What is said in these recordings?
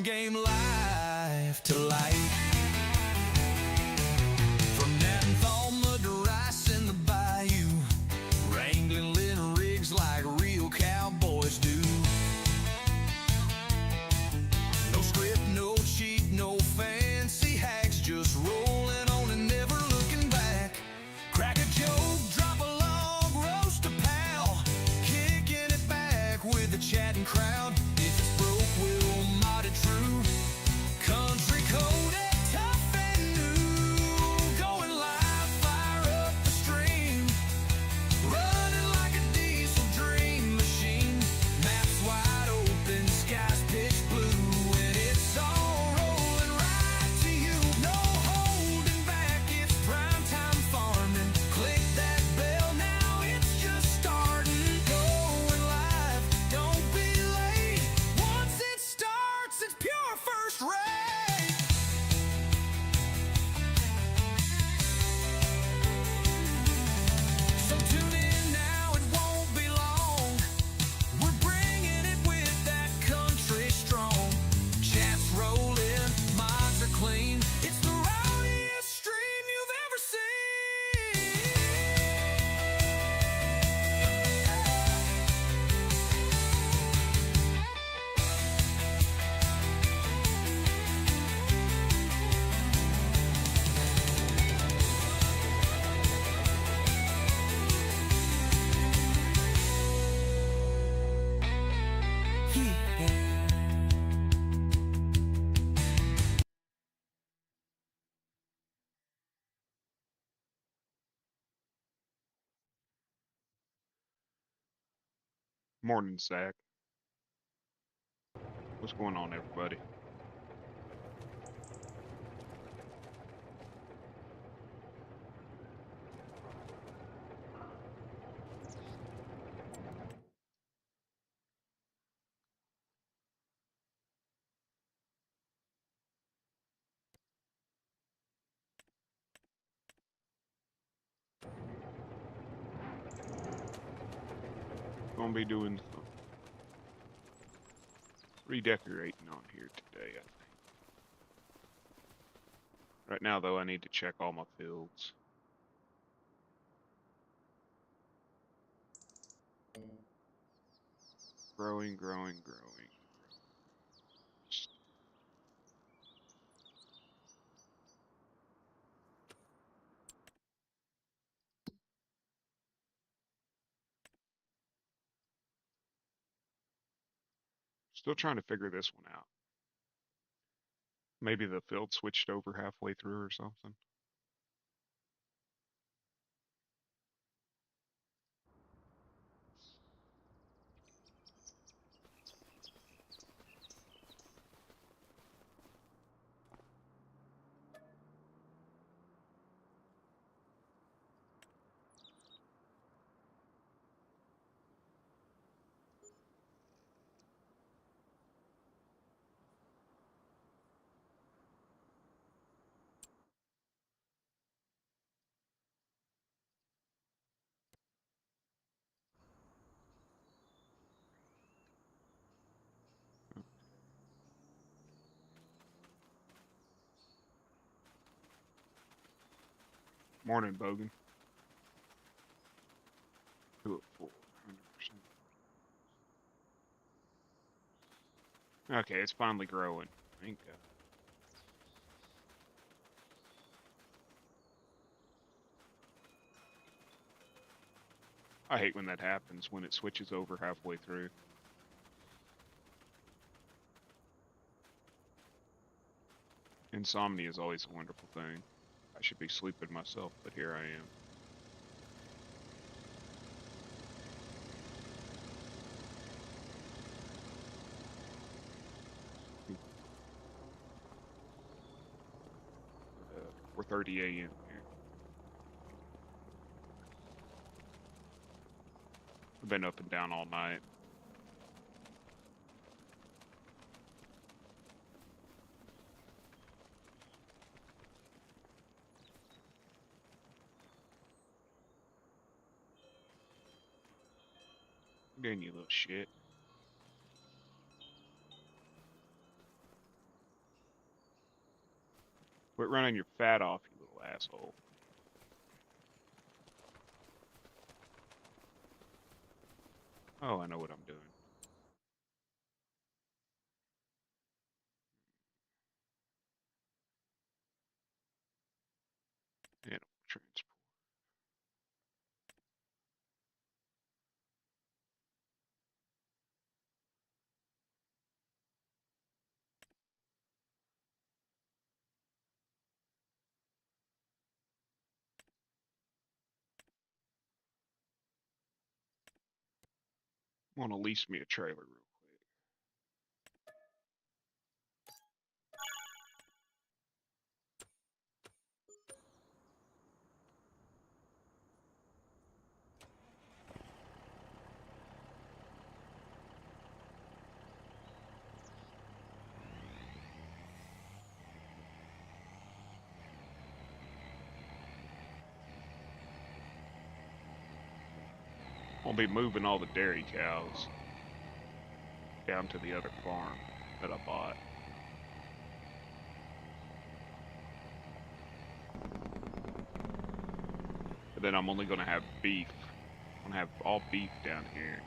game life to life. From Nathan to rice in the bayou, wrangling little rigs like real cowboys do. No script, no cheat, no fancy hacks, just rolling on and never looking back. Crack a joke, drop a log, roast a pal, kicking it back with a chatting crowd. If it's broke, we'll mod it true. Country coded, tough and new. Going live, fire up the stream. Running like a diesel dream machine. Maps wide open, skies pitch blue. And it's all rolling right to you. No holding back, it's primetime farming. Click that bell now, it's just starting. Going live, don't be late. Once it starts, it's pure first rate. So tune in now, it won't be long. We're bringing it with that country strong. Chats rolling, minds are clean. It's the rowdiest stream you've ever seen. Morning, Zach. What's going on, everybody? Gonna be doing some redecorating on here today, I think. Right now, though, I need to check all my fields. Growing. Still trying to figure this one out. Maybe the field switched over halfway through or something. Morning, Bogan. Do it full, 100%. Okay, it's finally growing. Thank God. I hate when that happens, when it switches over halfway through. Insomnia is always a wonderful thing. I should be sleeping myself, but here I am. We're 4:30 a.m. here. I've been up and down all night. Getting you little shit. Quit running your fat off, you little asshole. Oh, I know what I'm doing. Animal transport. I want to lease me a trailer real quick. I'll be moving all the dairy cows down to the other farm that I bought. But then I'm only going to have beef. I'm going to have all beef down here.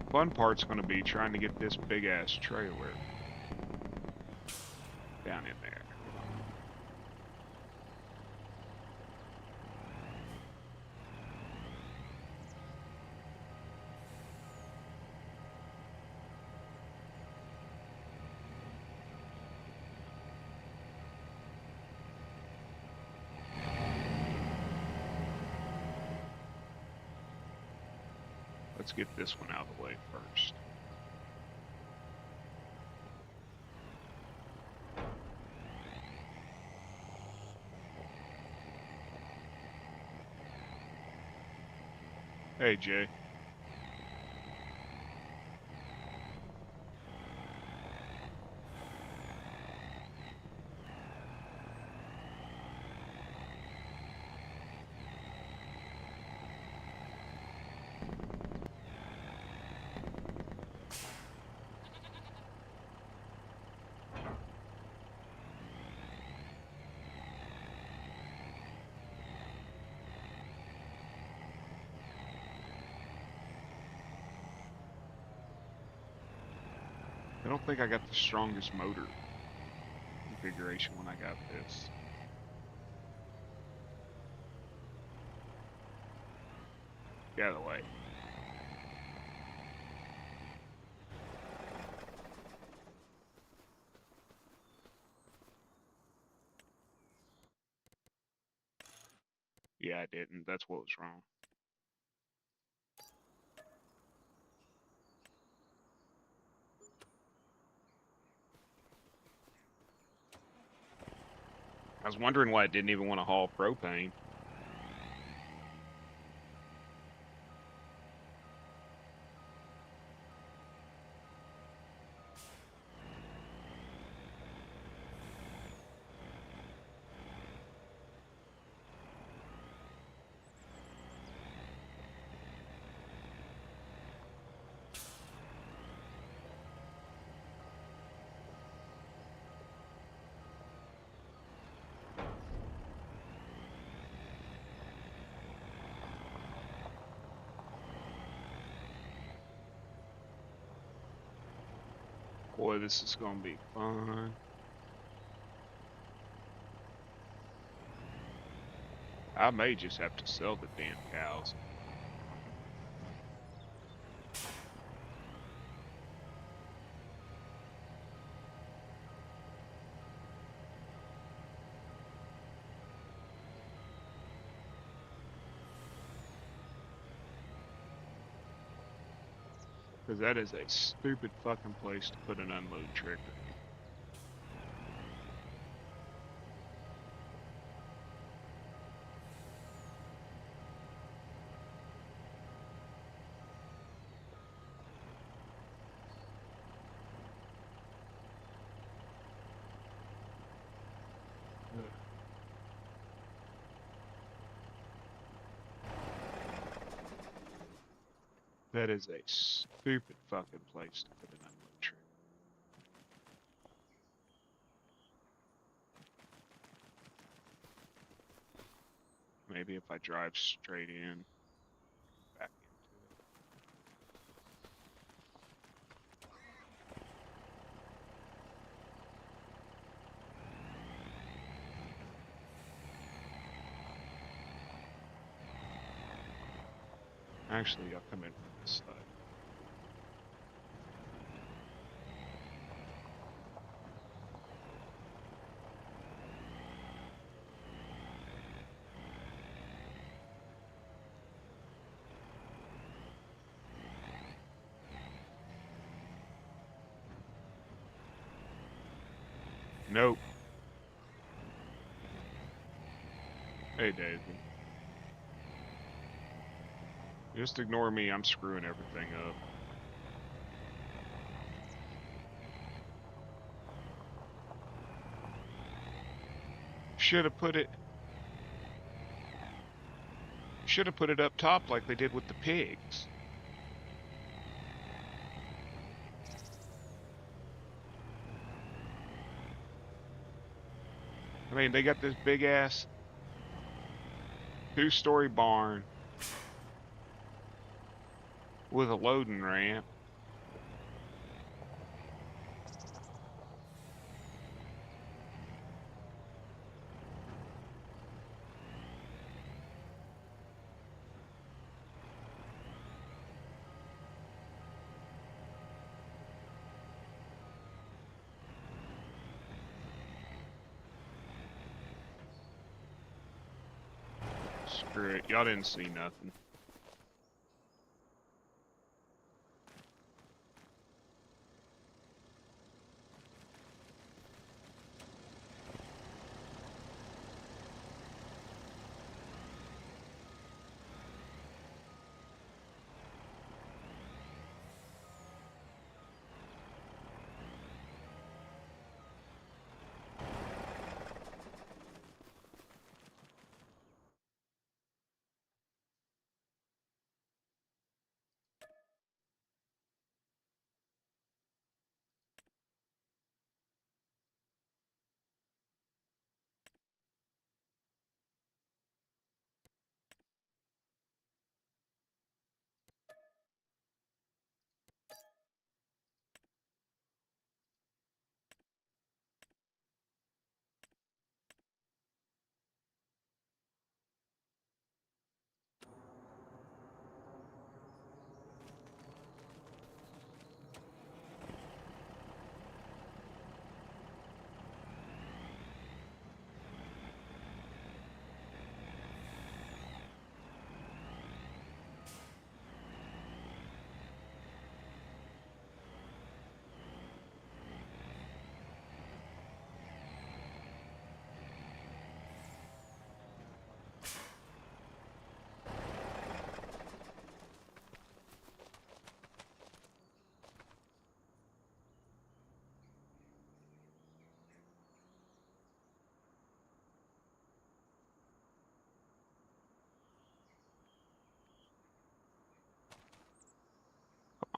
Fun part's going to be trying to get this big ass trailer down in there. Let's get this one out of the way first. Hey, Jay. I don't think I got the strongest motor configuration when I got this. Get out of the way. Yeah, I didn't. That's what was wrong. I was wondering why I didn't even want to haul propane. Boy, this is gonna be fun. I may just have to sell the damn cows. Because that is a stupid fucking place to put an unload trigger. That is a stupid fucking place to put an unload trailer. Maybe if I drive straight in, back into it. Actually, I'll come in from this side. Nope. Hey, Daisy. Just ignore me, I'm screwing everything up. Should have put it up top like they did with the pigs. I mean, they got this big ass 2-story barn with a loading ramp. Screw it, y'all didn't see nothing.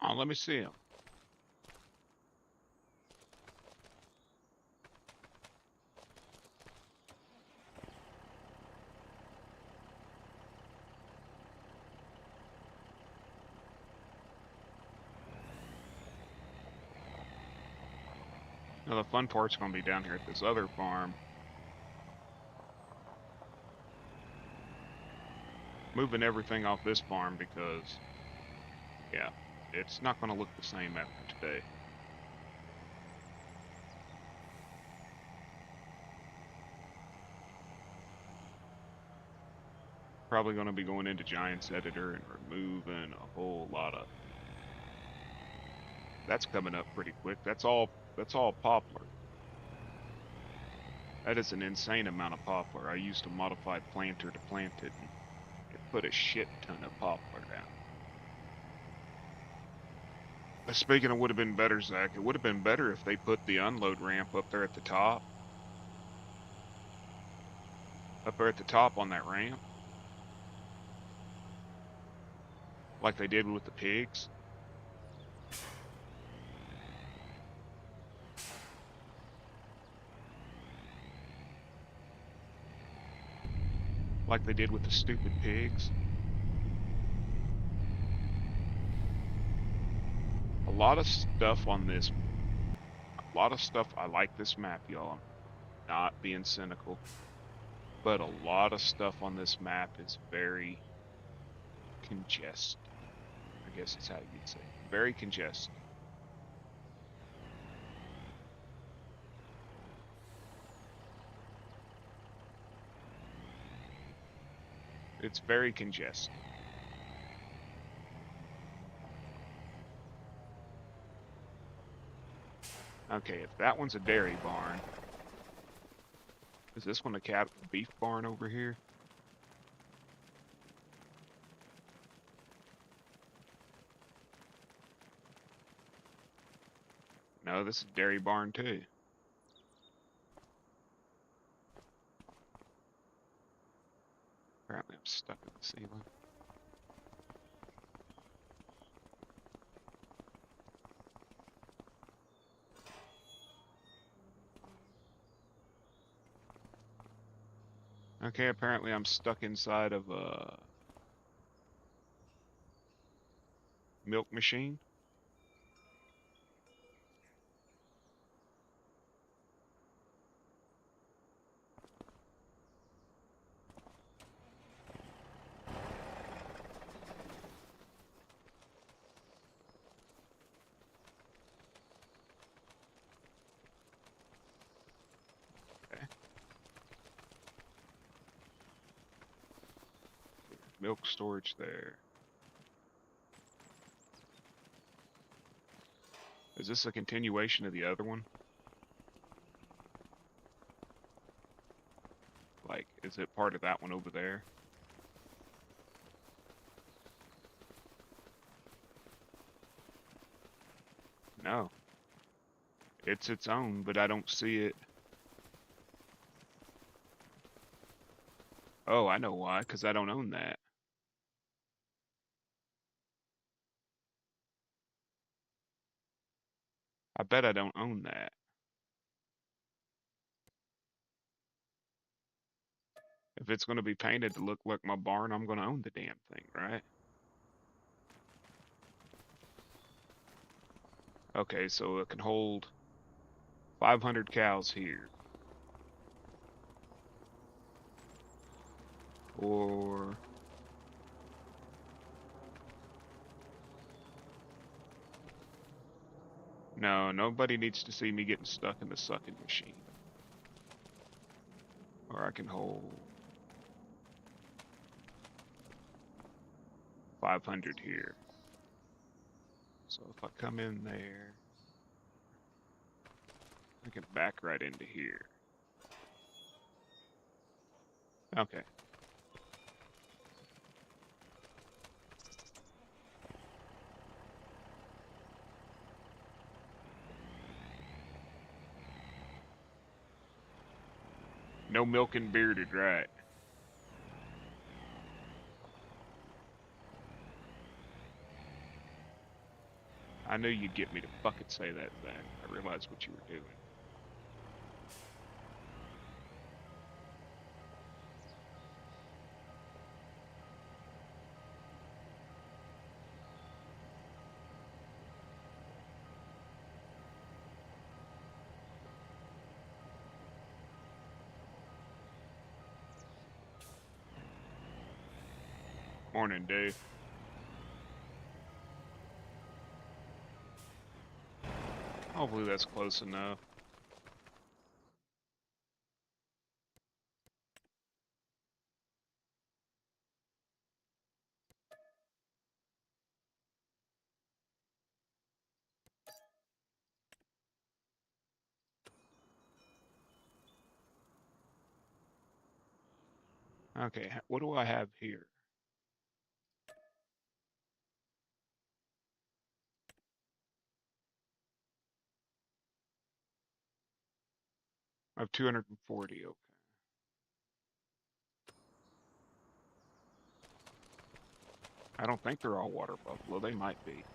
Come on, let me see him. Now the fun part's gonna be down here at this other farm. Moving everything off this farm because, yeah, it's not gonna look the same after today. Probably gonna be going into Giants Editor and removing a whole lot of. That's coming up pretty quick. That's all poplar. That is an insane amount of poplar. I used a modified planter to plant it, and it put a shit ton of poplar down. Speaking of would have been better, Zach, it would have been better if they put the unload ramp up there at the top. Up there at the top on that ramp. like they did with the pigs. Like they did with the stupid pigs. A lot of stuff on this, a lot of stuff, I like this map, y'all. I'm not being cynical. But a lot of stuff on this map is very congested. I guess is how you'd say it. Very congested. It's very congested. Okay, if that one's a dairy barn, is this one a beef barn over here? No, this is a dairy barn too. Apparently I'm stuck in the ceiling. Okay, apparently I'm stuck inside of a milk machine. Okay. Milk storage there. Is this a continuation of the other one? Like, is it part of that one over there? No. It's its own, but I don't see it. Oh, I know why, because I don't own that. I bet I don't own that. If it's going to be painted to look like my barn, I'm going to own the damn thing, right? Okay, so it can hold 500 cows here. Or... No, nobody needs to see me getting stuck in the sucking machine. Or I can hold 500 here. So if I come in there, I can back right into here. Okay. No milk and bearded, right? I knew you'd get me to fucking say that, Zach. I realized what you were doing. Morning, Dave. Hopefully that's close enough. Okay, what do I have here? I have 240, okay. I don't think they're all water buffalo. They might be.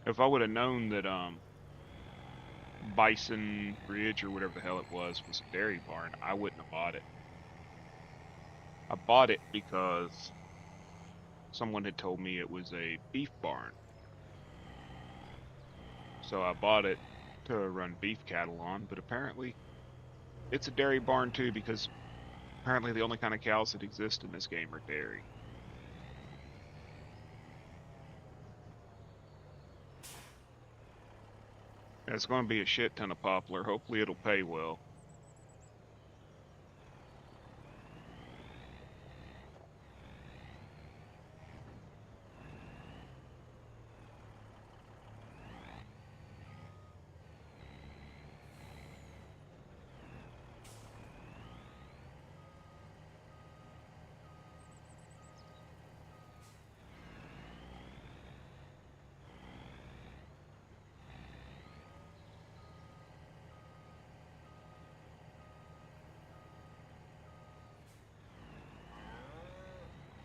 If I would have known that Bison Ridge or whatever the hell it was a dairy barn, I wouldn't have bought it. I bought it because someone had told me it was a beef barn. So I bought it to run beef cattle on, but apparently it's a dairy barn too because apparently the only kind of cows that exist in this game are dairy. And it's going to be a shit ton of poplar. Hopefully it'll pay well.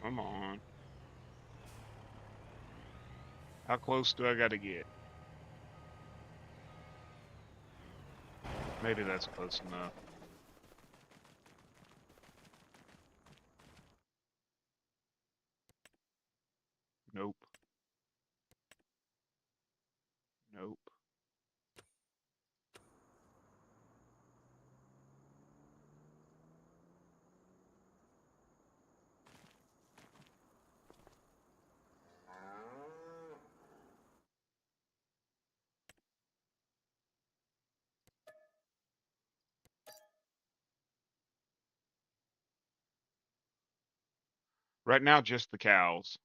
Come on. How close do I got to get? Maybe that's close enough. Nope. Nope. Right now, just the cows.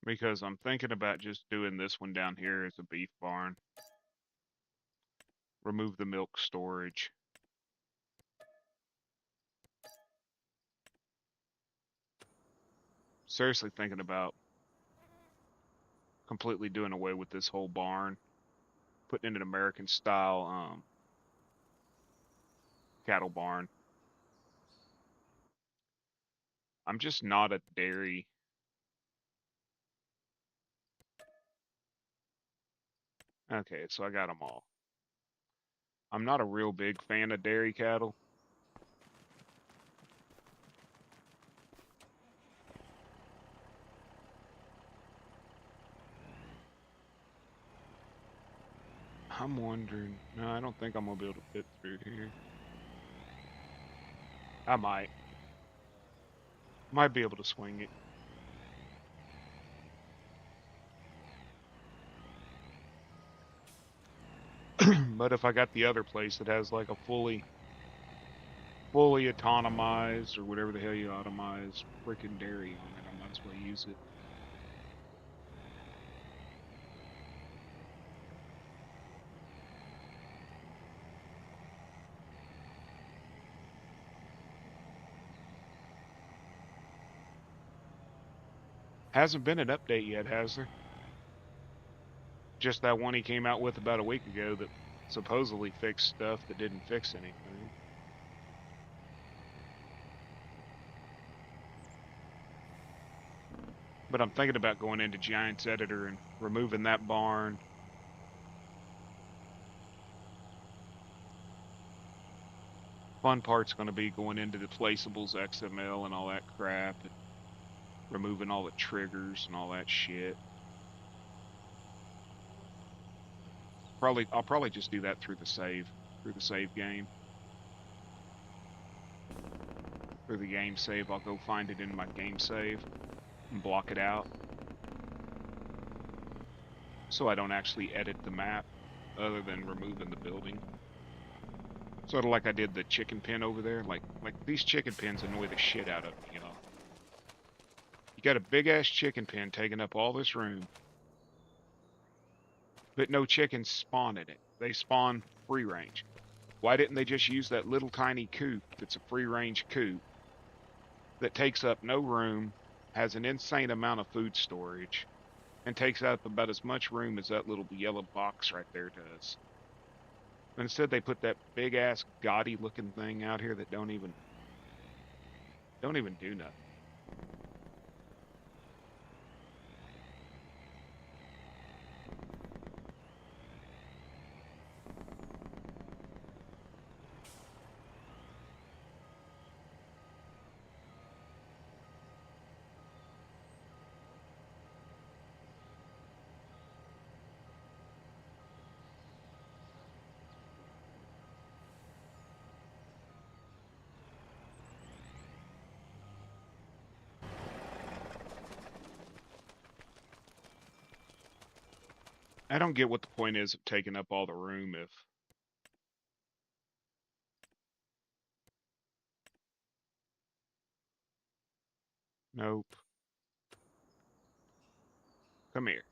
Because I'm thinking about just doing this one down here as a beef barn. Remove the milk storage. Seriously thinking about completely doing away with this whole barn. Putting in an American style cattle barn. I'm just not a dairy. Okay, so I got them all. I'm not a real big fan of dairy cattle. I'm wondering. No, I don't think I'm gonna be able to fit through here. I might. Might be able to swing it. But if I got the other place that has like a fully autonomized or whatever the hell you automize freaking dairy on it, I might as well use it. Hasn't been an update yet, has there? Just that one he came out with about a week ago that supposedly fixed stuff that didn't fix anything. But I'm thinking about going into Giants Editor and removing that barn. Fun part's going to be going into the placeables XML and all that crap and removing all the triggers and all that shit. I'll probably just do that through the save game. Through the game save, I'll go find it in my game save and block it out. So I don't actually edit the map other than removing the building. Sort of like I did the chicken pen over there. Like these chicken pens annoy the shit out of me, y'all. You got a big ass chicken pen taking up all this room, but no chickens spawn in it. They spawn free range. Why didn't they just use that little tiny coop that's a free range coop that takes up no room, has an insane amount of food storage, and takes up about as much room as that little yellow box right there does? But instead they put that big ass gaudy looking thing out here that don't even do nothing. I don't get what the point is of taking up all the room if... Nope. Come here.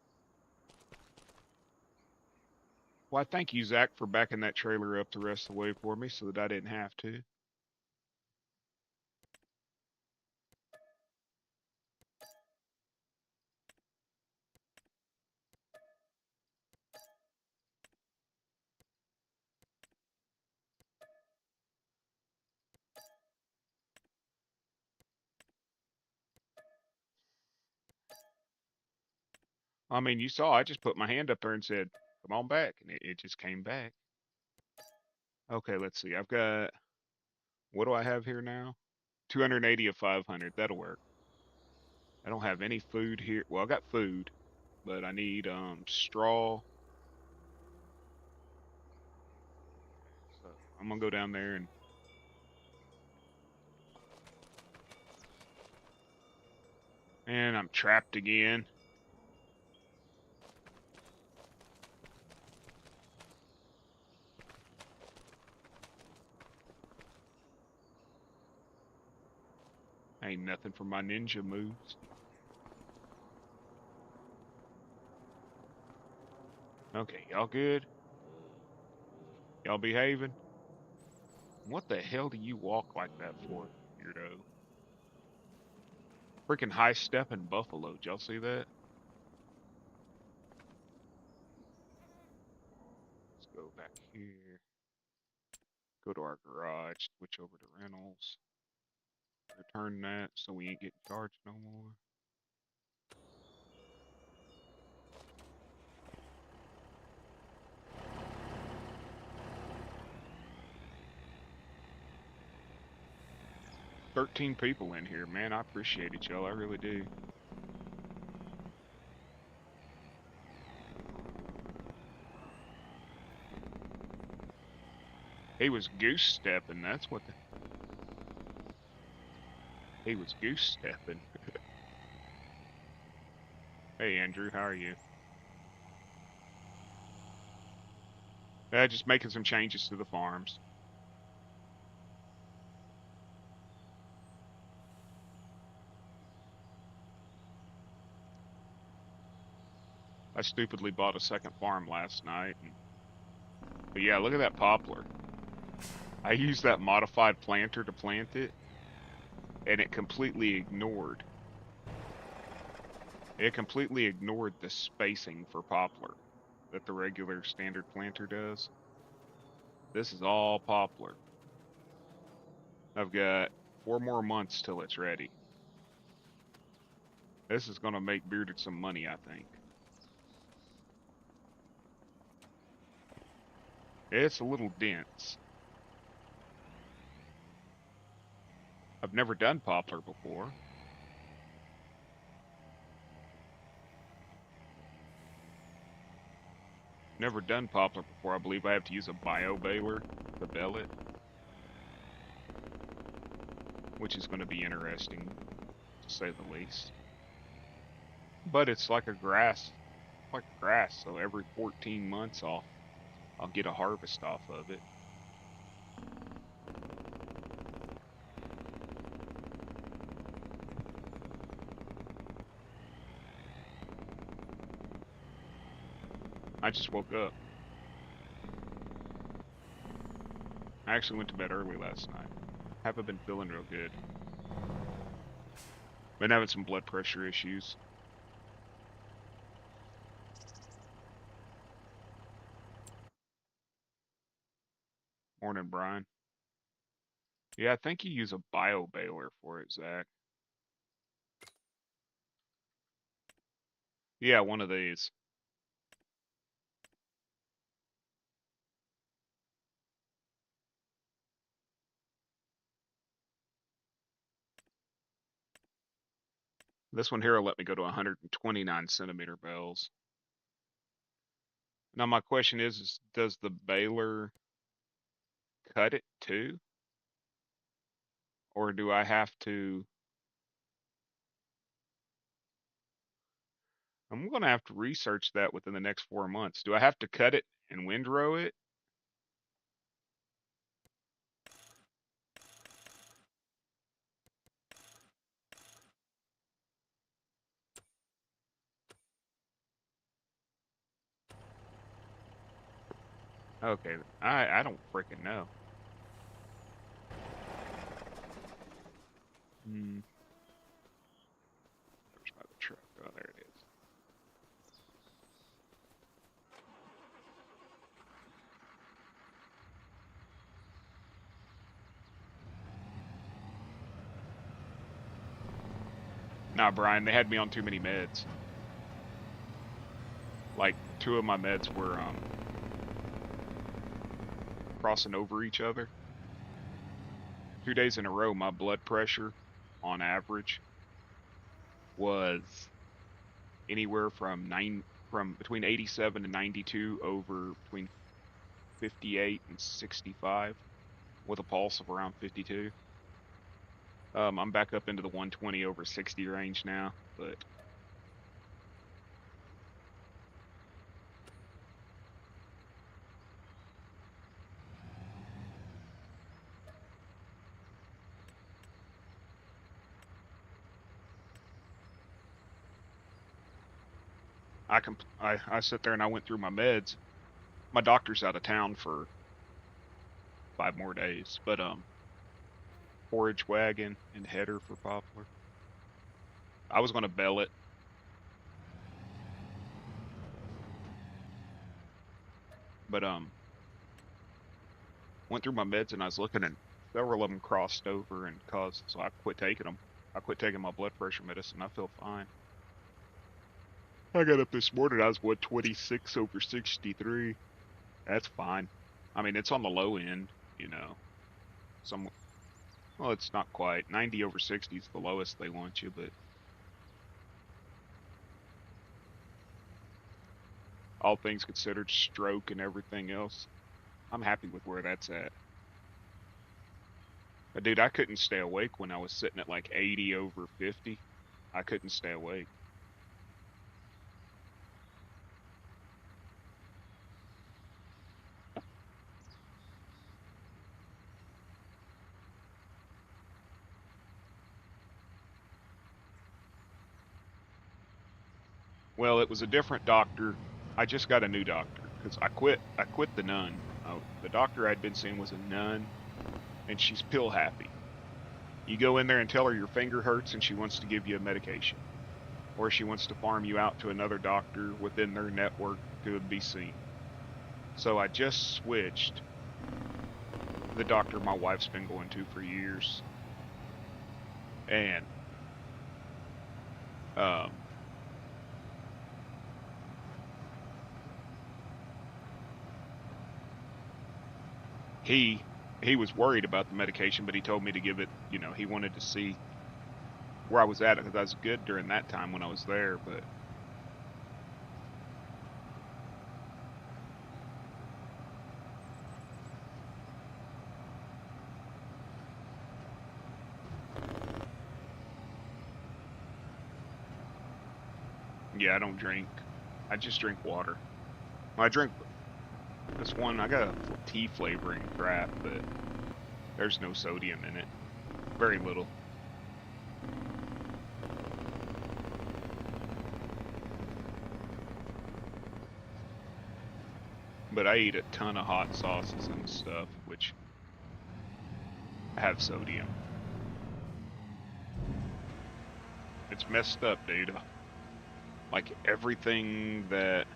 Well, I thank you, Zach, for backing that trailer up the rest of the way for me so that I didn't have to. I mean, you saw I just put my hand up there and said, come on back, and it just came back. Okay, let's see. I've got... What do I have here now? 280 of 500. That'll work. I don't have any food here. Well, I got food, but I need straw. So I'm gonna go down there and I'm trapped again. Ain't nothing for my ninja moves. Okay, y'all good? Y'all behaving? What the hell do you walk like that for, weirdo? Freaking high stepping buffalo. Did y'all see that? Let's go back here. Go to our garage. Switch over to rentals. Return that so we ain't getting charged no more. "13 people in here, man. I appreciate it, y'all. I really do." He was goose stepping. That's what he was goose stepping. Hey, Andrew, how are you? Just making some changes to the farms. I stupidly bought a second farm last night. But yeah, look at that poplar. I used that modified planter to plant it, and it completely ignored the spacing for poplar that the regular standard planter does. This is all poplar. I've got 4 more months till it's ready. This is going to make Bearded some money, I think. It's a little dense. I've never done poplar before. Never done poplar before. I believe I have to use a bio baler to bale it, which is going to be interesting, to say the least. But it's like grass, so every 14 months I'll get a harvest off of it. I just woke up. I actually went to bed early last night. Haven't been feeling real good. Been having some blood pressure issues. Morning, Brian. Yeah, I think you use a bio baler for it, Zach. Yeah, one of these. This one here will let me go to 129 centimeter bales. Now my question is does the baler cut it too? Or do I have to... I'm going to have to research that within the next 4 months. Do I have to cut it and windrow it? Okay, I don't freaking know. Hmm. Where's my other truck? Oh, there it is. Nah, Brian, they had me on too many meds. Like, 2 of my meds were crossing over each other. 2 days in a row, my blood pressure, on average, was anywhere from between 87 and 92 over between 58 and 65, with a pulse of around 52. I'm back up into the 120 over 60 range now, but I sit there and I went through my meds. My doctor's out of town for 5 more days, but forage wagon and header for poplar. I was going to bale it, but went through my meds and I was looking and several of them crossed over and caused, so I quit taking them. I quit taking my blood pressure medicine. I feel fine. I got up this morning, I was 126 over 63. That's fine. I mean, it's on the low end, you know. Well, it's not quite. 90 over 60 is the lowest they want you, but all things considered, stroke and everything else, I'm happy with where that's at. But dude, I couldn't stay awake when I was sitting at like 80 over 50. I couldn't stay awake. Well, it was a different doctor. I just got a new doctor because I quit the nun. The doctor I'd been seeing was a nun, and she's pill happy. You go in there and tell her your finger hurts and she wants to give you a medication. Or she wants to farm you out to another doctor within their network to be seen. So I just switched the doctor my wife's been going to for years. And Um, he he was worried about the medication, but he told me to give it. You know, he wanted to see where I was at because I was good during that time when I was there, but. Yeah, I don't drink. I just drink water. Well, I drink this one. I got a tea flavoring crap, but there's no sodium in it. Very little. But I eat a ton of hot sauces and stuff, which have sodium. It's messed up, dude. Like everything that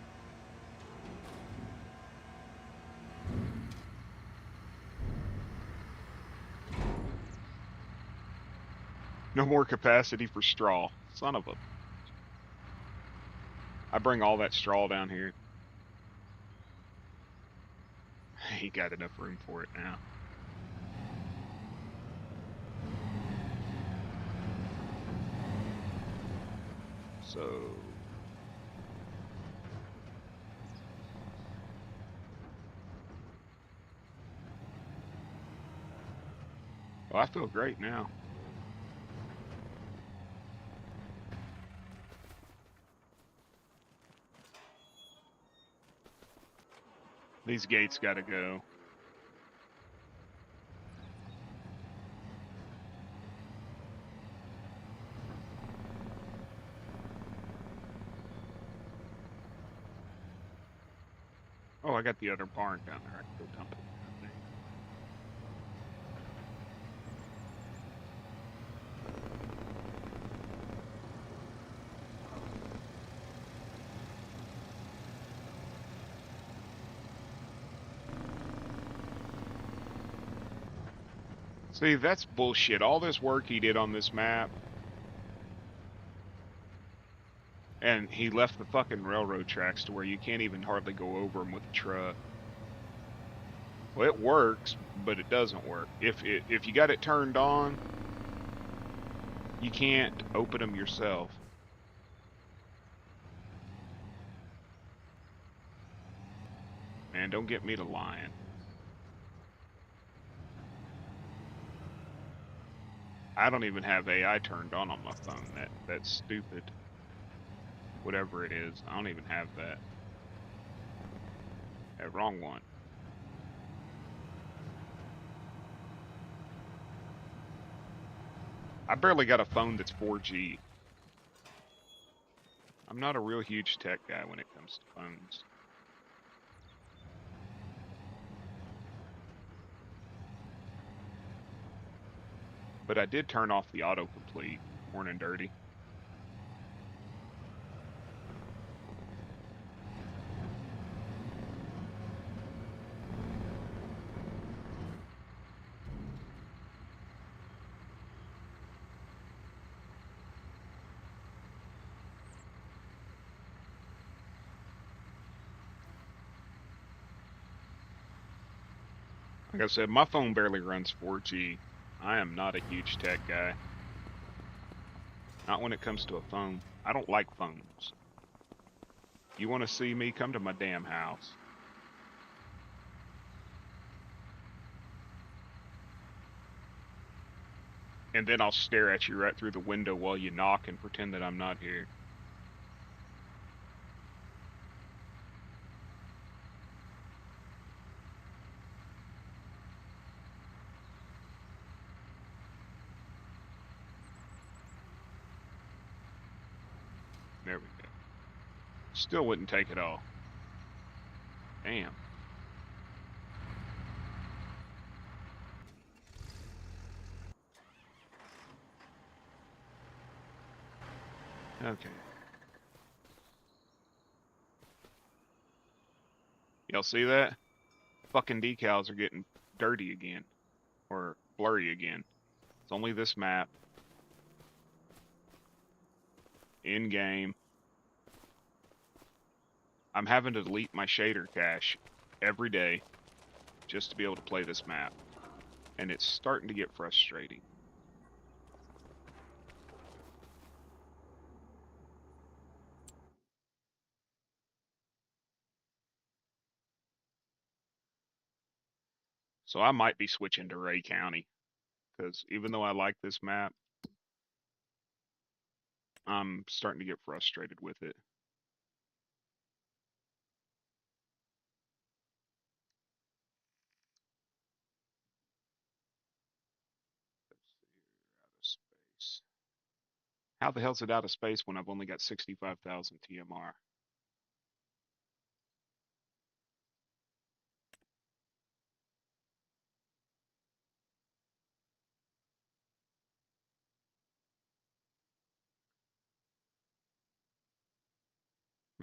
no more capacity for straw. Son of a. I bring all that straw down here. He got enough room for it now. So well, I feel great now. These gates gotta go. Oh, I got the other barn down there. I can go dump it. See, that's bullshit. All this work he did on this map, and he left the fucking railroad tracks to where you can't even hardly go over them with a truck. Well, it works, but it doesn't work. If you got it turned on, you can't open them yourself. Man, don't get me to lying. I don't even have AI turned on my phone. That's stupid. Whatever it is, I don't even have that. That wrong one. I barely got a phone that's 4G. I'm not a real huge tech guy when it comes to phones. But I did turn off the autocomplete. Morning dirty. Like I said, my phone barely runs 4G. I am not a huge tech guy. Not when it comes to a phone. I don't like phones. You want to see me? Come to my damn house. And then I'll stare at you right through the window while you knock and pretend that I'm not here. There we go. Still wouldn't take it all. Damn. Okay. Y'all see that? Fucking decals are getting dirty again. Or blurry again. It's only this map. in game. I'm having to delete my shader cache every day just to be able to play this map. And it's starting to get frustrating. So I might be switching to Ray County, because even though I like this map, I'm starting to get frustrated with it. Let's see here, out of space. How the hell's it out of space when I've only got 65,000 TMR?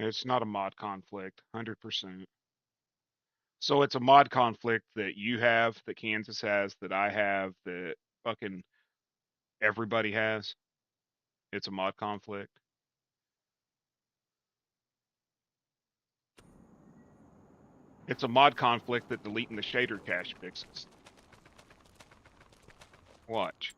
It's not a mod conflict, 100%. So it's a mod conflict that you have, that Kansas has, that I have, that fucking everybody has. It's a mod conflict. It's a mod conflict that deleting the shader cache fixes. Watch.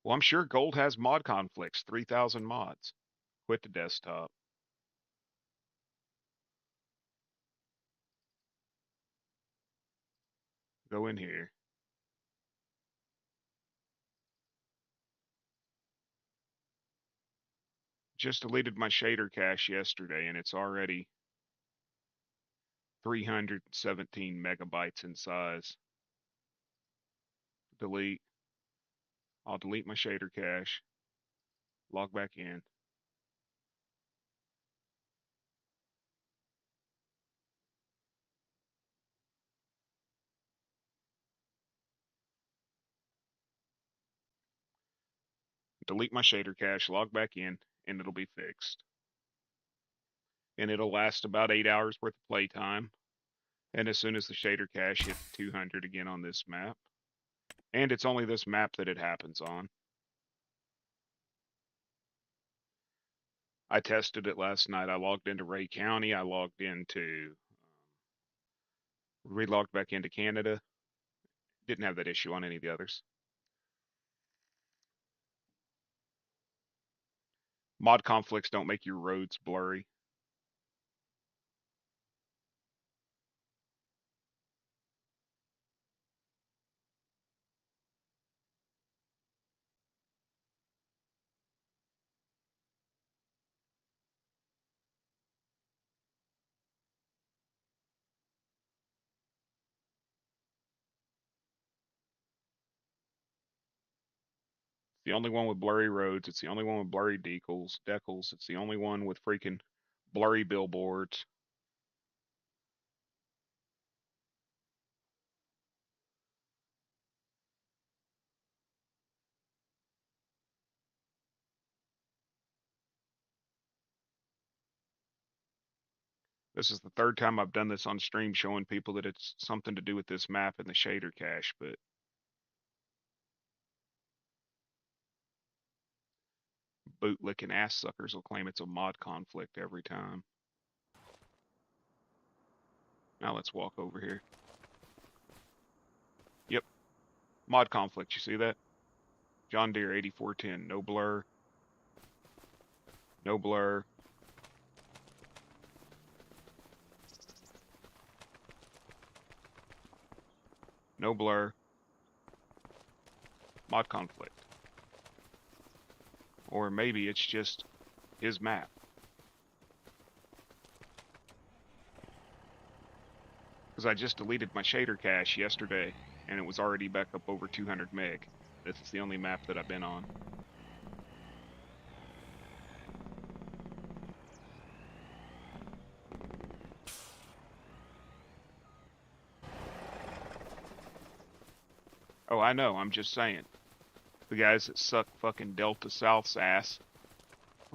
Well, I'm sure Gold has mod conflicts, 3,000 mods. Quit the desktop. Go in here. Just deleted my shader cache yesterday, and it's already 317 megabytes in size. Delete. I'll delete my shader cache. Log back in. Delete my shader cache, log back in, and it'll be fixed. And it'll last about 8 hours worth of playtime. And as soon as the shader cache hits 200 again on this map, and it's only this map that it happens on. I tested it last night. I logged into Ray County. I logged into, relogged back into Canada. Didn't have that issue on any of the others. Mod conflicts don't make your roads blurry. The only one with blurry roads. It's the only one with blurry decals. It's the only one with freaking blurry billboards. This is the third time I've done this on stream, showing people that it's something to do with this map and the shader cache, but bootlicking ass suckers will claim it's a mod conflict every time. Now let's walk over here. Yep, mod conflict, you see that? John Deere 8410, no blur. No blur. No blur. Mod conflict. Or maybe it's just his map. Because I just deleted my shader cache yesterday, and it was already back up over 200 meg. This is the only map that I've been on. Oh, I know, I'm just saying. The guys that suck fucking Delta South's ass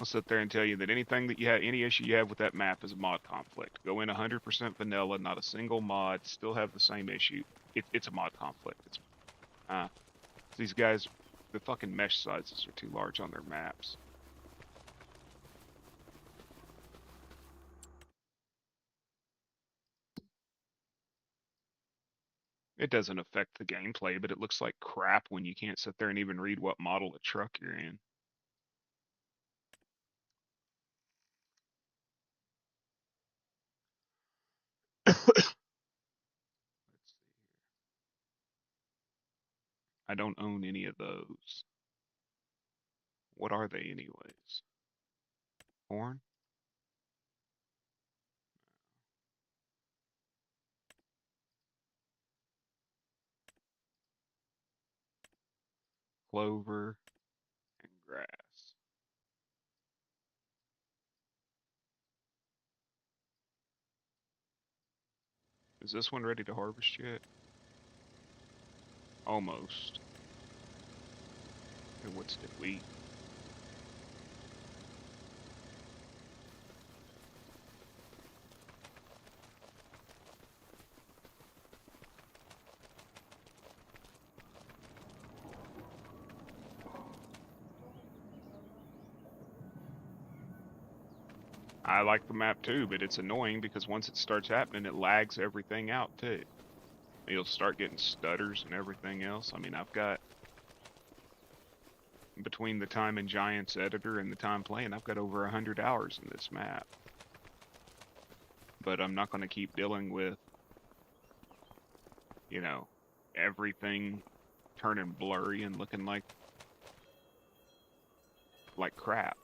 I'll sit there and tell you that anything that you have, any issue you have with that map is a mod conflict. Go in 100% vanilla, not a single mod, still have the same issue. It's a mod conflict. These guys, the fucking mesh sizes are too large on their maps. It doesn't affect the gameplay, but it looks like crap when you can't sit there and even read what model of truck you're in. I don't own any of those. What are they anyways? Corn? Clover and grass. Is this one ready to harvest yet? Almost. And what's did we? I like the map too, but it's annoying because once it starts happening, it lags everything out too. You'll start getting stutters and everything else. I mean, I've got, between the Time and Giants editor and the time playing, I've got over 100 hours in this map. But I'm not going to keep dealing with, you know, everything turning blurry and looking like crap.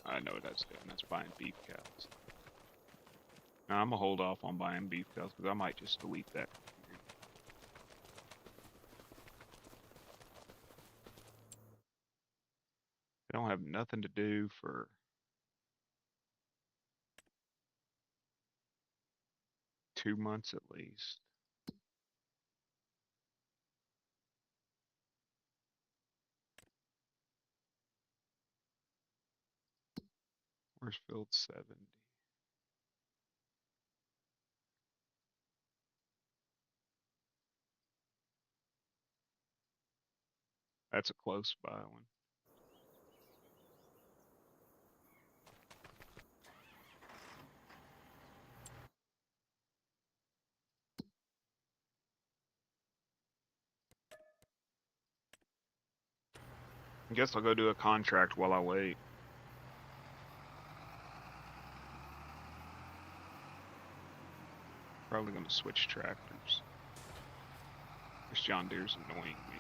I know what that's doing. That's buying beef cows. Now, I'm going to hold off on buying beef cows because I might just delete that. I don't have nothing to do for 2 months at least. Where's field 70? That's a close by one. I guess I'll go do a contract while I wait. Probably gonna switch tractors. This John Deere's annoying me.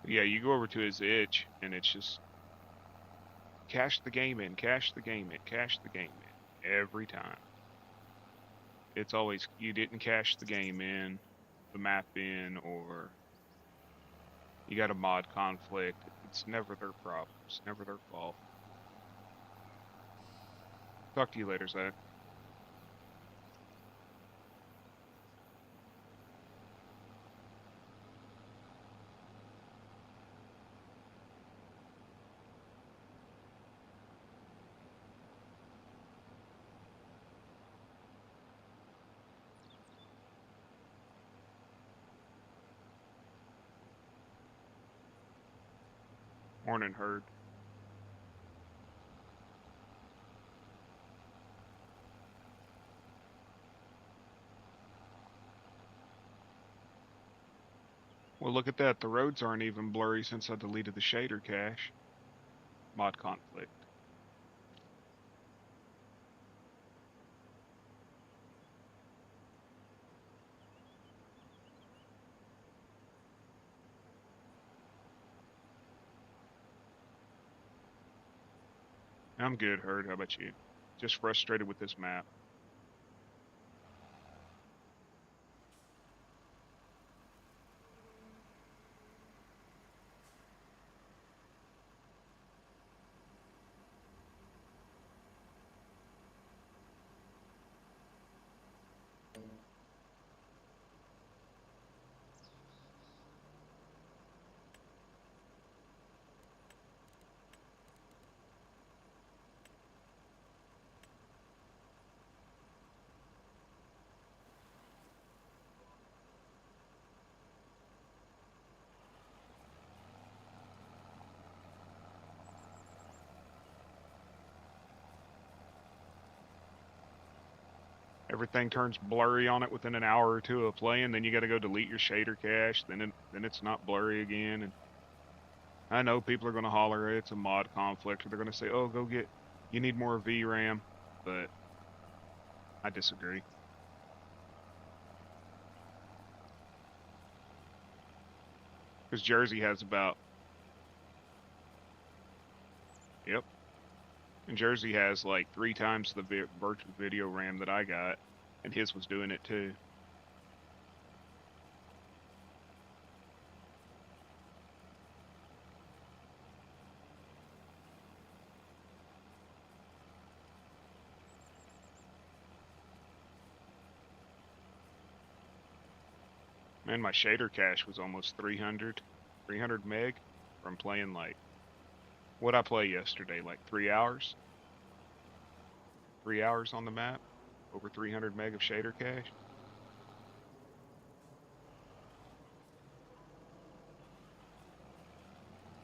Yeah, you go over to his itch, and it's just cash the game in, cash the game in, cash the game in. Every time. It's always, you didn't cash the game in, the map in, or you got a mod conflict. It's never their problem. It's never their fault. Talk to you later, Zach. Morning, Herd. Well, look at that. The roads aren't even blurry since I deleted the shader cache. Mod conflict. I'm good, Herd. How about you? Just frustrated with this map. Everything turns blurry on it within an hour or two of playing. Then you got to go delete your shader cache. Then it's not blurry again. And I know people are going to holler it's a mod conflict, or they're going to say, "Oh, you need more VRAM," but I disagree. Because Jersey has about, yep, and Jersey has like 3 times the virtual video RAM that I got, and his was doing it too. Man, my shader cache was almost 300 meg from playing like, what'd I play yesterday? Like 3 hours? 3 hours on the map? Over 300 meg of shader cache?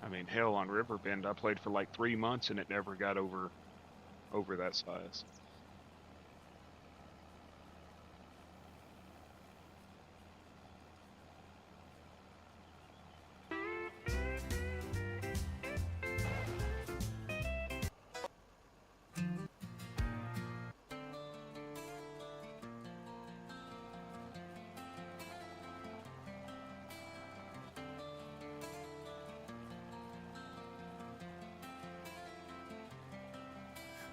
I mean, hell, on Riverbend, I played for like 3 months and it never got over that size.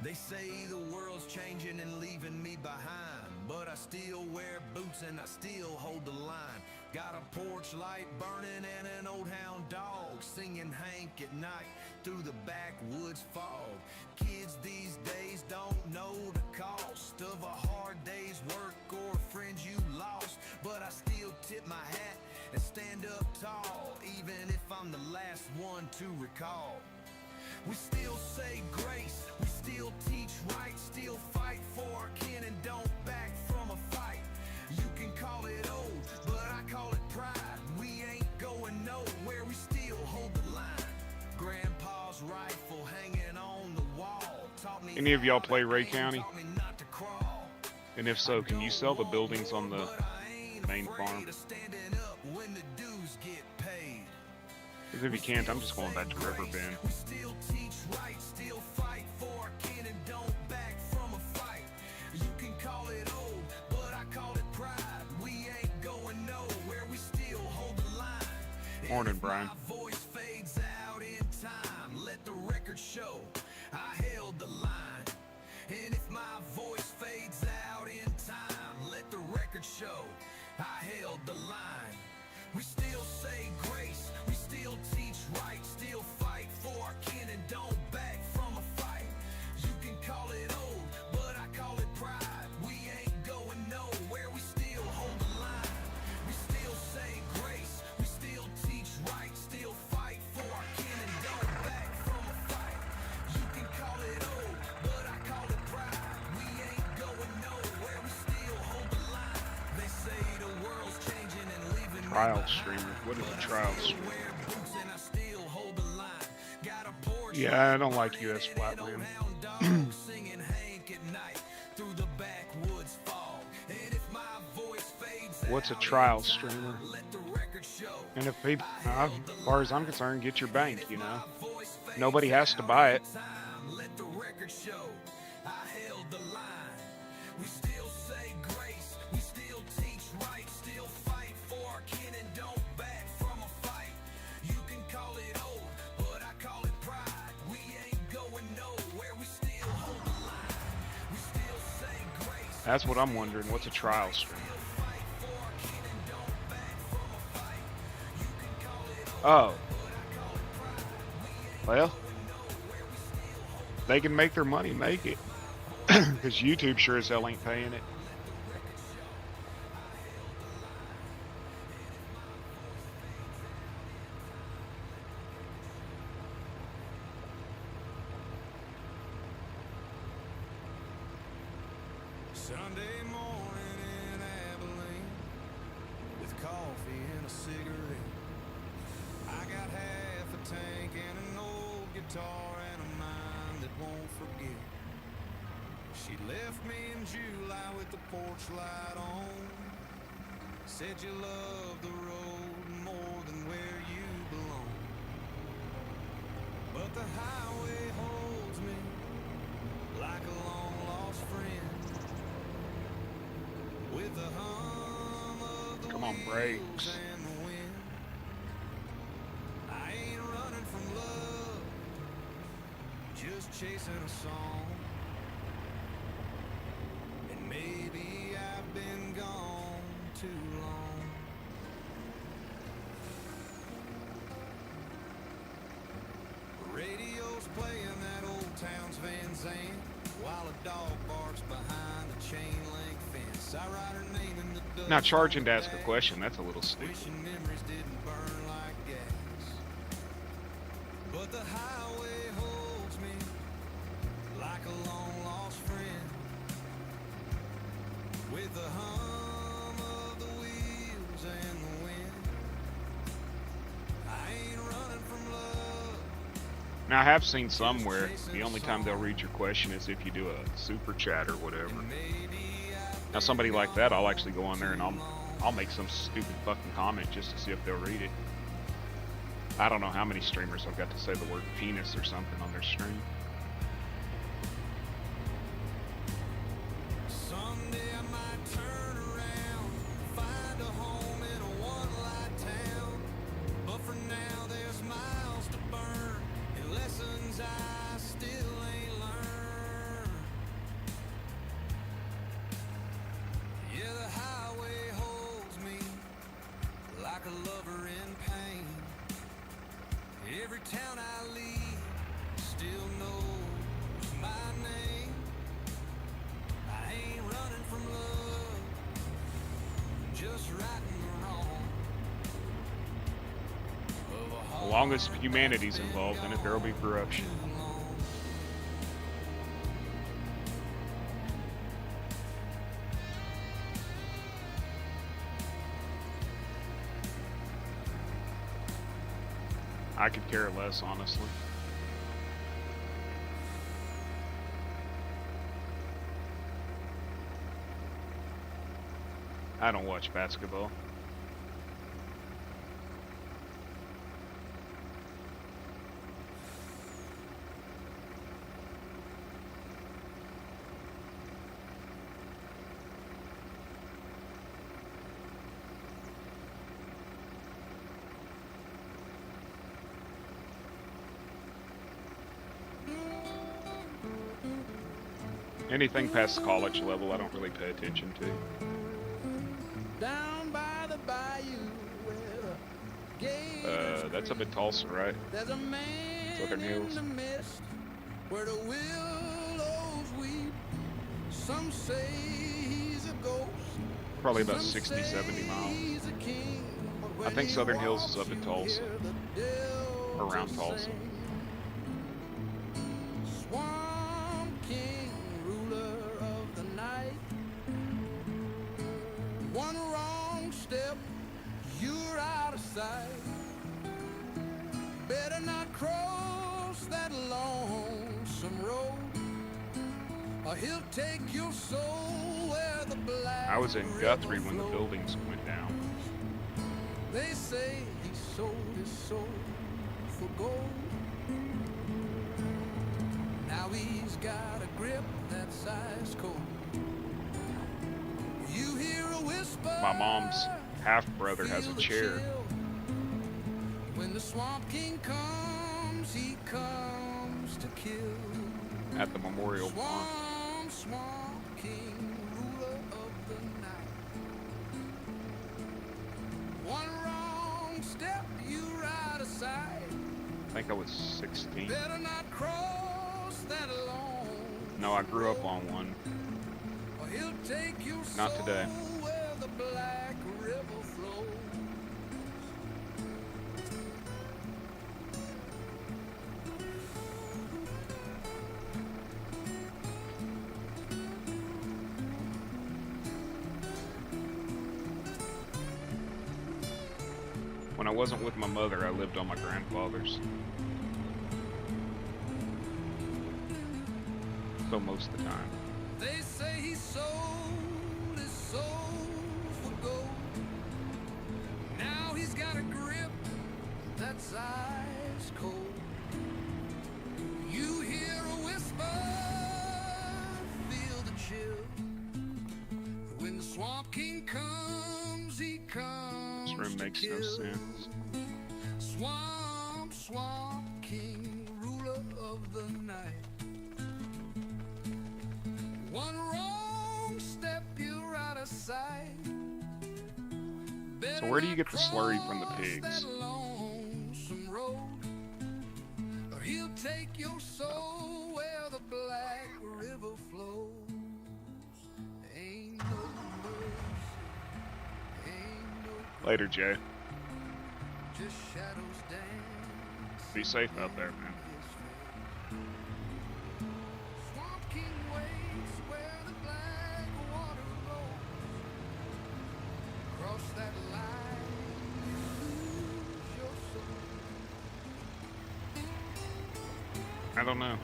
They say the world's changing and leaving me behind, but I still wear boots and I still hold the line. Got a porch light burning and an old hound dog singing Hank at night through the backwoods fog. Kids these days don't know the cost of a hard day's work or friends you lost, but I still tip my hat and stand up tall, even if I'm the last one to recall. We still say grace, we still teach right, still fight for our kin and don't back from a fight. You can call it old, but I call it pride. We ain't going nowhere, we still hold the line. Grandpa's rifle hanging on the wall taught me. Any of y'all play Ray County? And if so, can you sell the buildings on the main farm? Because if you can't, I'm just going back to Riverbend. Morning, Brian. Let the record show I held the line. And if my voice fades out in time, let the record show I held the line. We still say grace, we still teach right, still fight for our kin and don't back from a fight. You can call it old, but I call it pride. We ain't going nowhere, we still hold the line. We still say grace, we still teach right, still fight for our kin and don't back from a fight. You can call it old, but I call it pride. We ain't going nowhere, we still hold the line. They say the world's changing and leaving. Trial streamer. What is a trial streamer? Yeah, I don't like US Flatland. What's a trial streamer? And if people, as far as I'm concerned, get your bank, you know? Nobody has to buy it. We still say grace, we still teach right, still fight for our kin and don't back from a fight. You can call it old, but I call it pride. We ain't going nowhere, we That's what I'm wondering. What's a trial stream? Oh. Well, they can make their money, make it. Because YouTube sure as hell ain't paying it. Sunday morning in Abilene with coffee and a cigarette. I got half a tank and an old guitar and a mind that won't forget. She left me in July with the porch light on. Said you love the road more than where you belong. But the highway holds me like a long lost friend. With the hum of the Come on, brakes. and the wind. I ain't running from love, just chasing a song. And maybe I've been gone too long. The radio's playing that old town's Van Zandt while a dog barks behind the chain link fence. I write her name in the dust. Now charging to ask a question, that's a little stupid. Wishing memories didn't burn like gas. But the highway holds me like a long lost friend. With the hum of the wheels and the wind. I ain't running from love. Now I have seen somewhere the only time they'll read your question is if you do a super chat or whatever. Now somebody like that, I'll actually go on there and I'll make some stupid fucking comment just to see if they'll read it. I don't know how many streamers I've got to say the word penis or something on their stream. Someday I might turn around, find a home in a one-light town. But for now there's miles to burn and lessons I still ain't learned. Yeah, the highway holds me like a lover in pain. Every town I leave still knows my name. I ain't running from love, just righting the wrong. As long as humanity's involved in it, there'll be corruption. I could care less, honestly. I don't watch basketball. Anything past college level, I don't really pay attention to. Down by the bayou where the gate That's up in Tulsa, right? there's a man Southern Hills. in the mist where the willows weep. Some say he's a ghost. Probably about Some 60, say 70 miles. he's a king. But I when think he Southern Hills is walks, up in you Tulsa. hear the delta Around Tulsa. sing. Swamp King, ruler of the night. One wrong step, you're out of sight. Better not cross that lonesome road, or he'll take your soul where the black I was in Guthrie when the river buildings went down. flows. They say he sold his soul for gold. Now he's got a grip that's ice cold. You hear a whisper. My mom's half-brother has a feel the chair. chill. When the Swamp King comes, he comes to kill. At the memorial pond. Swamp King, ruler I think I was 16. Better not cross that alone. No, I grew up on one. Or he'll take your Not today. soul where the black river flows. When I wasn't with my mother, I lived on my grandfather's. So most of the time. They say he sold his soul for gold. Now he's got a grip that's ice cold. You hear a whisper, feel the chill. When the Swamp King comes, he comes. This room to makes kill. no sense. Swamp King, ruler of the night. One wrong step, you're out of sight. So where do you get the slurry from the pigs? Road, or he'll take your soul where the black river flows. Ain't no mercy, ain't no Later, Jay. just shadows dance. Be safe out there, man. Swamp King waits where the black water rolls. Cross that line, you lose your soul. I don't know.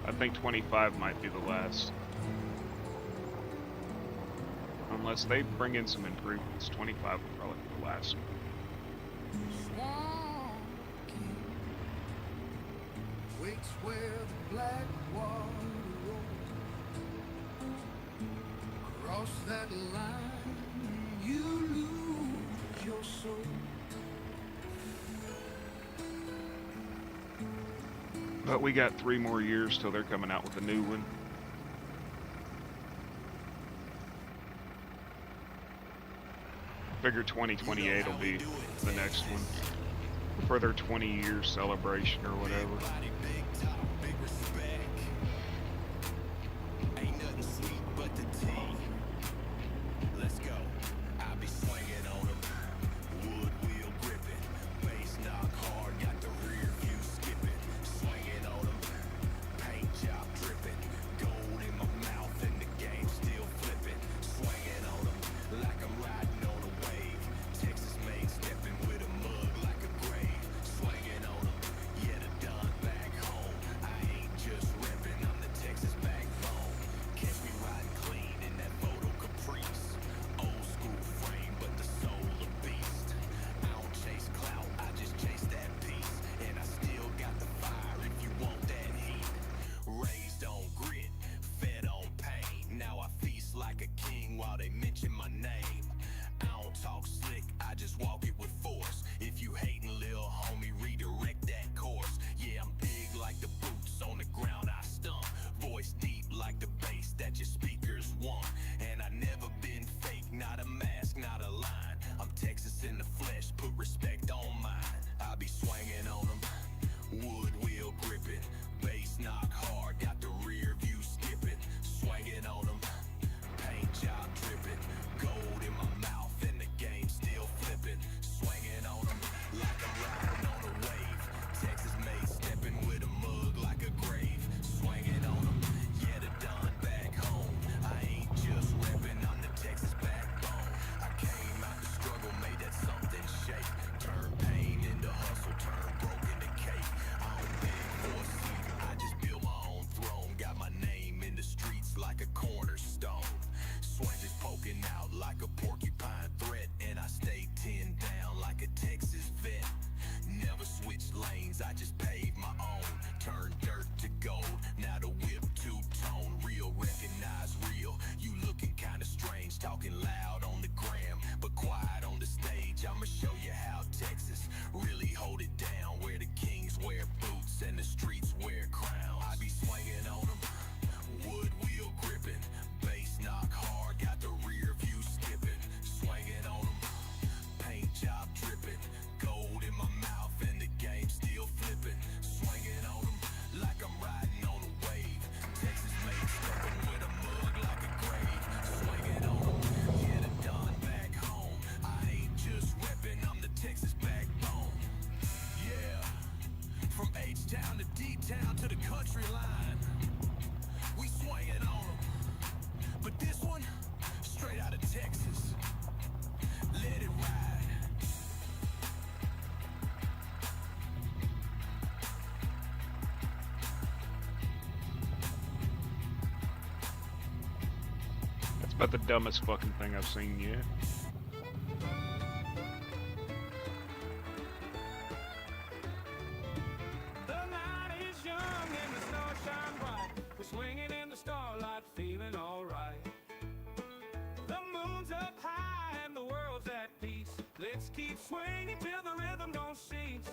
I think 25 might be the last. Unless they bring in some improvements, 25 will probably be the last. Swamp King waits where the black water rolls. Cross that line, you lose your soul. But we got 3 more years till they're coming out with a new one. I figure 2028 will be the next one for their 20-year celebration or whatever. country line. We swing it on 'em. But this one, straight out of Texas. Let it ride. That's about the dumbest fucking thing I've seen yet. The night is young and the stars shine bright. We're swinging in the starlight, feeling alright. The moon's up high and the world's at peace. Let's keep swinging till the rhythm don't cease.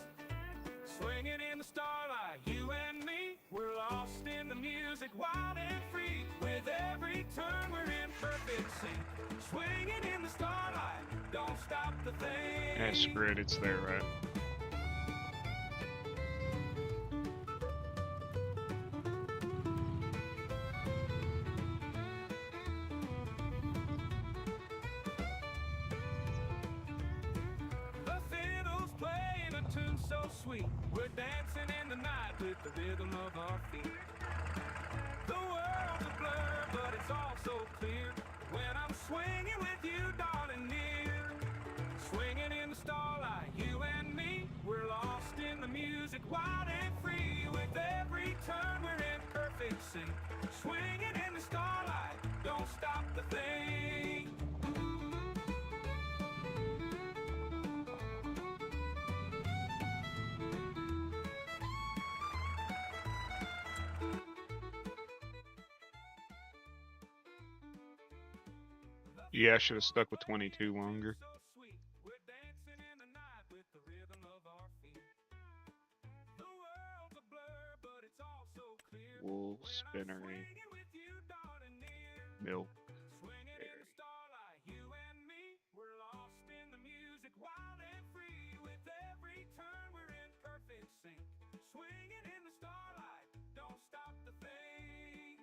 Swinging in the starlight, you and me. We're lost in the music, wild and free. With every turn we're in perfect sync. Swinging in the starlight, don't stop the thing. Yeah, screw it, it's there, right? The fiddle's playing a tune so sweet. We're dancing in the night with the rhythm of our feet. The world's a blur, but it's all so clear when I'm swinging with you, darling, near. Swinging in the starlight, you and me. We're lost in the music, wild and free. With every turn, we're in perfect sync. Swinging in the starlight, don't stop the thing. Yeah, I should have stuck with 22 longer. So sweet, we're dancing in the night with the rhythm of our feet. The world's a blur, but it's all so clear. Wool, When I'm spinnery, swinging with you, darling, near. milk. Swinging in the starlight, you and me. We're lost in the music, wild and free. With every turn, we're in perfect sync. Swinging in the starlight, don't stop the thing.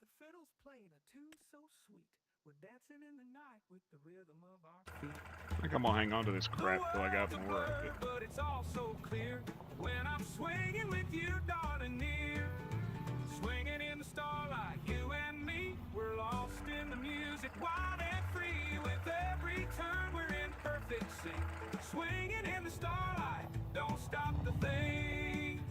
The fiddle's playing a tune so sweet. We're dancing in the night with the rhythm of our feet. I think I'm gonna hang on to this crap till I got The world's a more of blur, it. but it's all so clear when I'm swinging with you, darling, near. Swinging in the starlight, you and me. We're lost in the music, wild and free. With every turn, we're in perfect sync. Swinging in the starlight, don't stop the thing.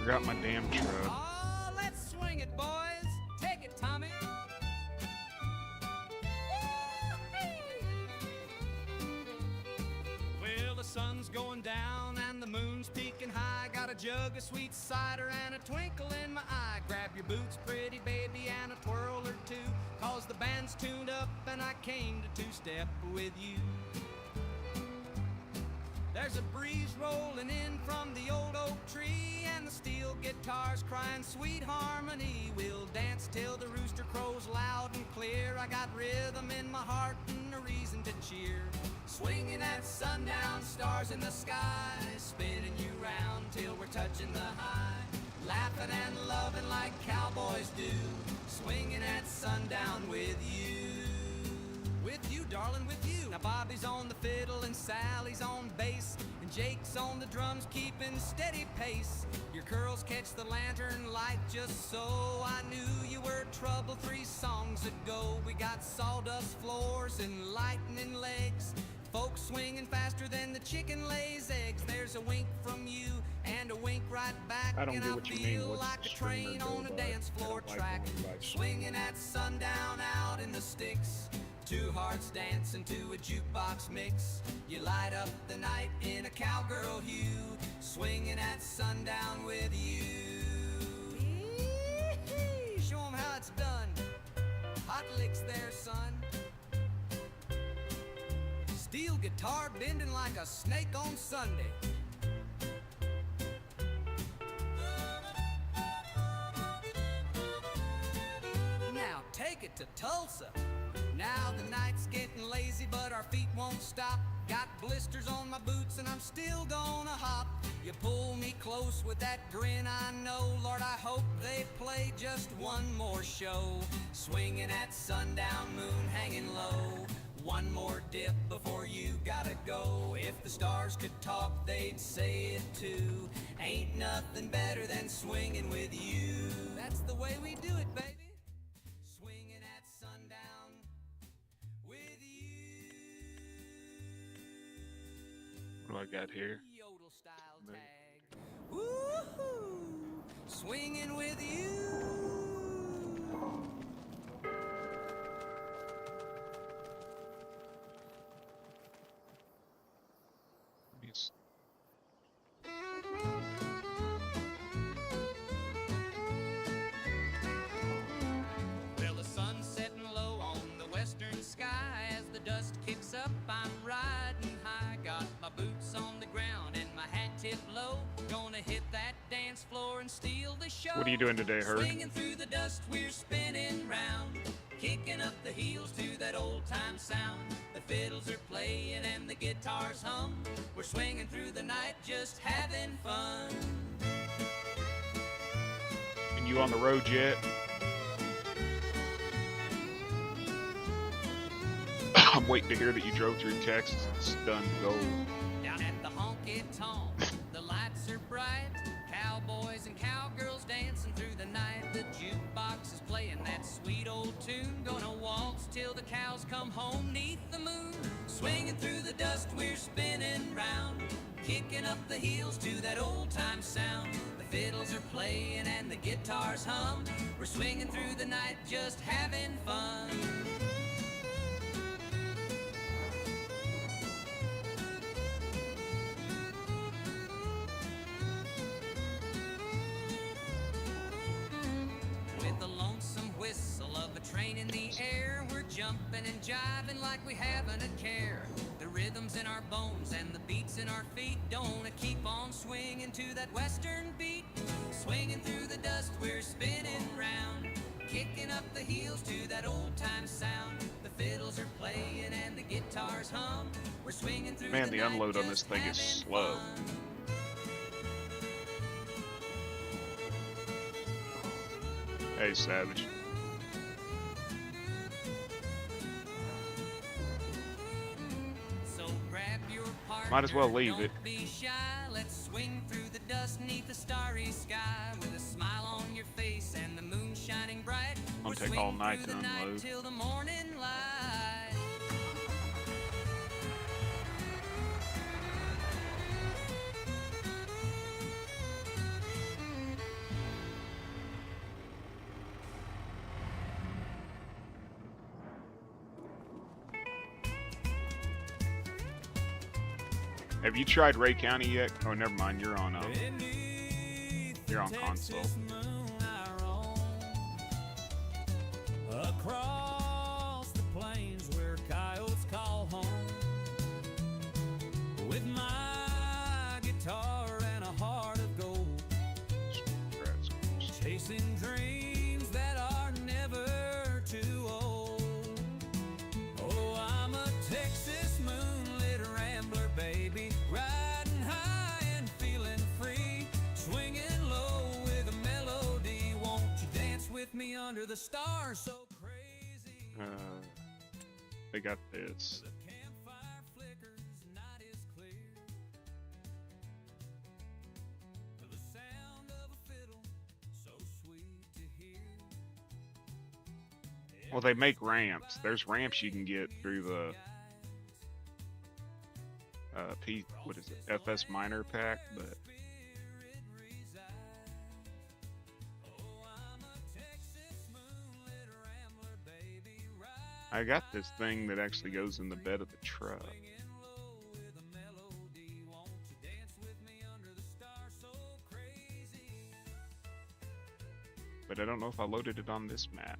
Forgot my damn truck. Oh, let's swing it, boys. Take it, Tommy. Well, the sun's going down and the moon's peaking high. Got a jug of sweet cider and a twinkle in my eye. Grab your boots, pretty baby, and a twirl or two. 'Cause the band's tuned up and I came to two-step with you. There's a breeze rolling in from the old oak tree, and the steel guitars crying sweet harmony. We'll dance till the rooster crows loud and clear. I got rhythm in my heart and a reason to cheer. Swinging at sundown, stars in the sky, spinning you round till we're touching the high. Laughing and loving like cowboys do, swinging at sundown with you. With you, darling, with you. Now Bobby's on the fiddle and Sally's on bass, and Jake's on the drums keeping steady pace. Your curls catch the lantern light just so. I knew you were trouble 3 songs ago. We got sawdust floors and lightning legs, folks swinging faster than the chicken lays eggs. There's a wink from you and a wink right back, I don't and get I what you mean. feel What's like the a string train or on a go dance by? I floor don't like track, going by string. swinging at sundown out in the sticks. 2 hearts dancing to a jukebox mix. You light up the night in a cowgirl hue, swinging at sundown with you. Show 'em how it's done. hot licks there, son. Steel guitar bending like a snake on Sunday. Now take it to Tulsa. Now the night's getting lazy, but our feet won't stop. Got blisters on my boots and I'm still gonna hop. You pull me close with that grin, I know. Lord, I hope they play just one more show. Swinging at sundown, moon hanging low. One more dip before you gotta go. If the stars could talk, they'd say it too. Ain't nothing better than swinging with you. That's the way we do it, baby. Swinging at sundown with you. What do I got here? Yodel style tag. Woo-hoo! Swinging with you. Yes. Well, the sun's setting low on the western sky. As the dust kicks up, I'm riding high. Got my boots on the ground and my hat tipped low. Gonna hit that dance floor and steal the show. What are you doing today, Herb? Swinging through the dust, we're spinning round. Kicking up the heels to that old-time sound. The fiddles are playing and the guitars hum. We're swinging through the night, just having fun. And you on the road yet? I'm waiting to hear that you drove through Texas. It's done gold. Down at the honky-tonk, the lights are bright. Cowboys and cowgirls dancing through the night. The jukebox is playing that sweet old tune. Gonna waltz till the cows come home neath the moon. Swinging through the dust, we're spinning round. Kicking up the heels to that old-time sound. The fiddles are playing and the guitars hum. We're swinging through the night, just having fun. With the lonesome whistle of a train in the air, we're jumping and jiving like we haven't a care. The rhythms in our bones and the beats in our feet don't keep on swinging to that western beat. Swinging through the dust, we're spinning round. Kicking up the heels to that old-time sound. The fiddles are playing and the guitars hum. We're swinging through Man, the the night, unload on this just thing is having slow. fun. Hey, Savage. So grab your partner, Might as well leave don't it. Be shy. Let's swing through the dust neath the starry sky with a smile on your face and the moon shining bright. It'll We're take all swinging night through to the night unload. till the morning light. Have you tried Ray County yet? Oh, never mind. You're on console. Across the plains where coyotes call home, with my guitar and a heart of gold, chasing dreams that are never too old. Oh, I'm a Texas moonlit rambler, baby, riding high and feeling free, swinging low with a melody. Won't you dance with me under the stars so crazy? They got this. The campfire flickers, night is clear. The sound of a fiddle, so sweet to hear. Well, they make ramps. There's ramps you can get through the what is it? FS minor pack, but I got this thing that actually goes in the bed of the truck. But I don't know if I loaded it on this map.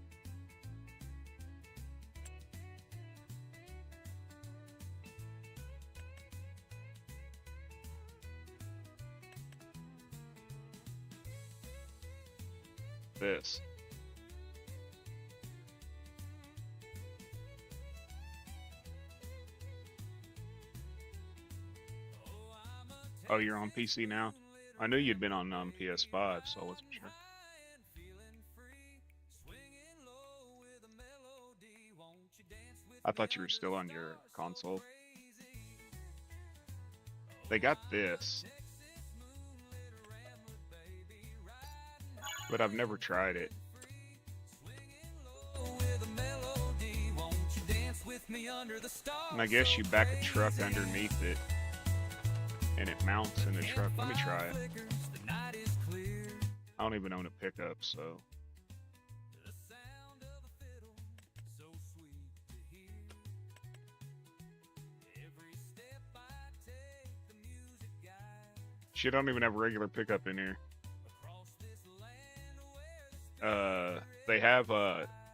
this. Oh, you're on PC now? I knew you'd been on PS5, so I wasn't sure. I thought you were still on your console. They got this, but I've never tried it. And I guess you back a truck underneath it, and it mounts in the truck. Let me try it. I don't even own a pickup, so. Shit, I don't even have a regular pickup in here. They have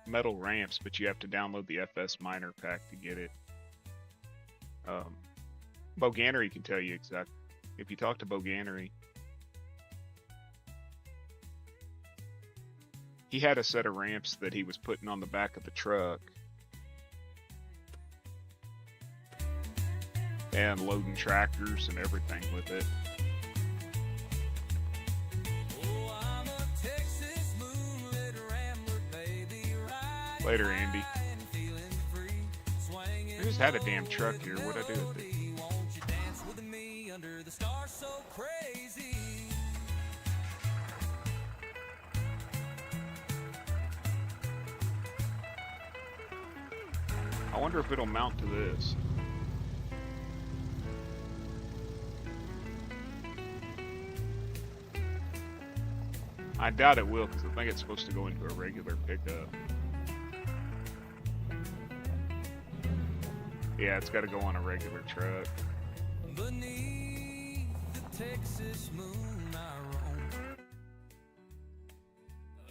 metal ramps, but you have to download the FS Minor pack to get it. Boganery can tell you exactly. If you talk to Boganery, he had a set of ramps that he was putting on the back of the truck and loading tractors and everything with it. Later, Andy. I just had a damn truck here. What'd I do with it? I wonder if it'll mount to this. I doubt it will, because I think it's supposed to go into a regular pickup. Yeah, it's got to go on a regular truck. Beneath the Texas moon I roam.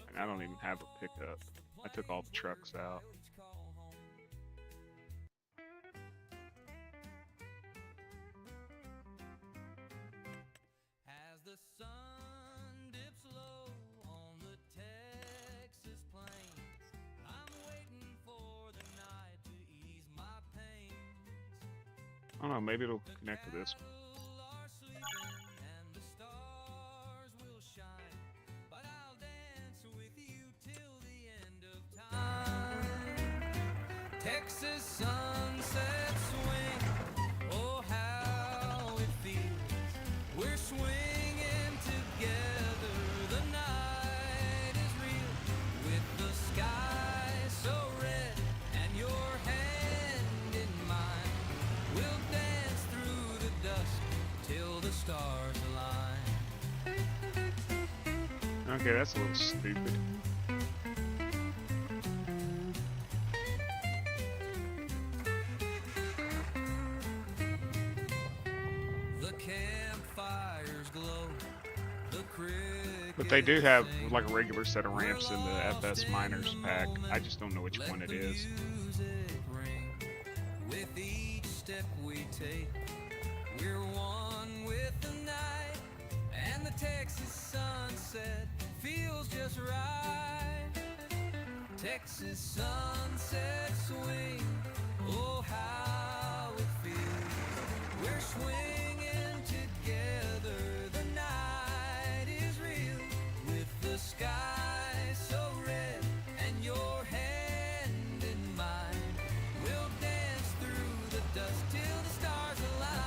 And I don't even have a pickup. I took all the trucks out. As the sun dips low on the Texas plains, I'm waiting for the night to ease my pains. I don't know, maybe it'll connect to this one. And the stars will shine, but I'll dance with you till the end of time. Texas sunset swing, oh how it feels. We're swinging together, the night is real, with the sky so red and your hand in mine. We'll dance through the dusk till the stars align. Okay, that's a little stupid. The campfires glow, the But they do have like a regular set of ramps in the FS Miners pack. I just don't know which one it is. With each step we take, we're one with the night, and the Texas sunset feels just right. Texas sunset swing, oh how it feels. We're swinging together, the night is real, with the sky so red and your hand in mine. We'll dance through the dust till the stars align.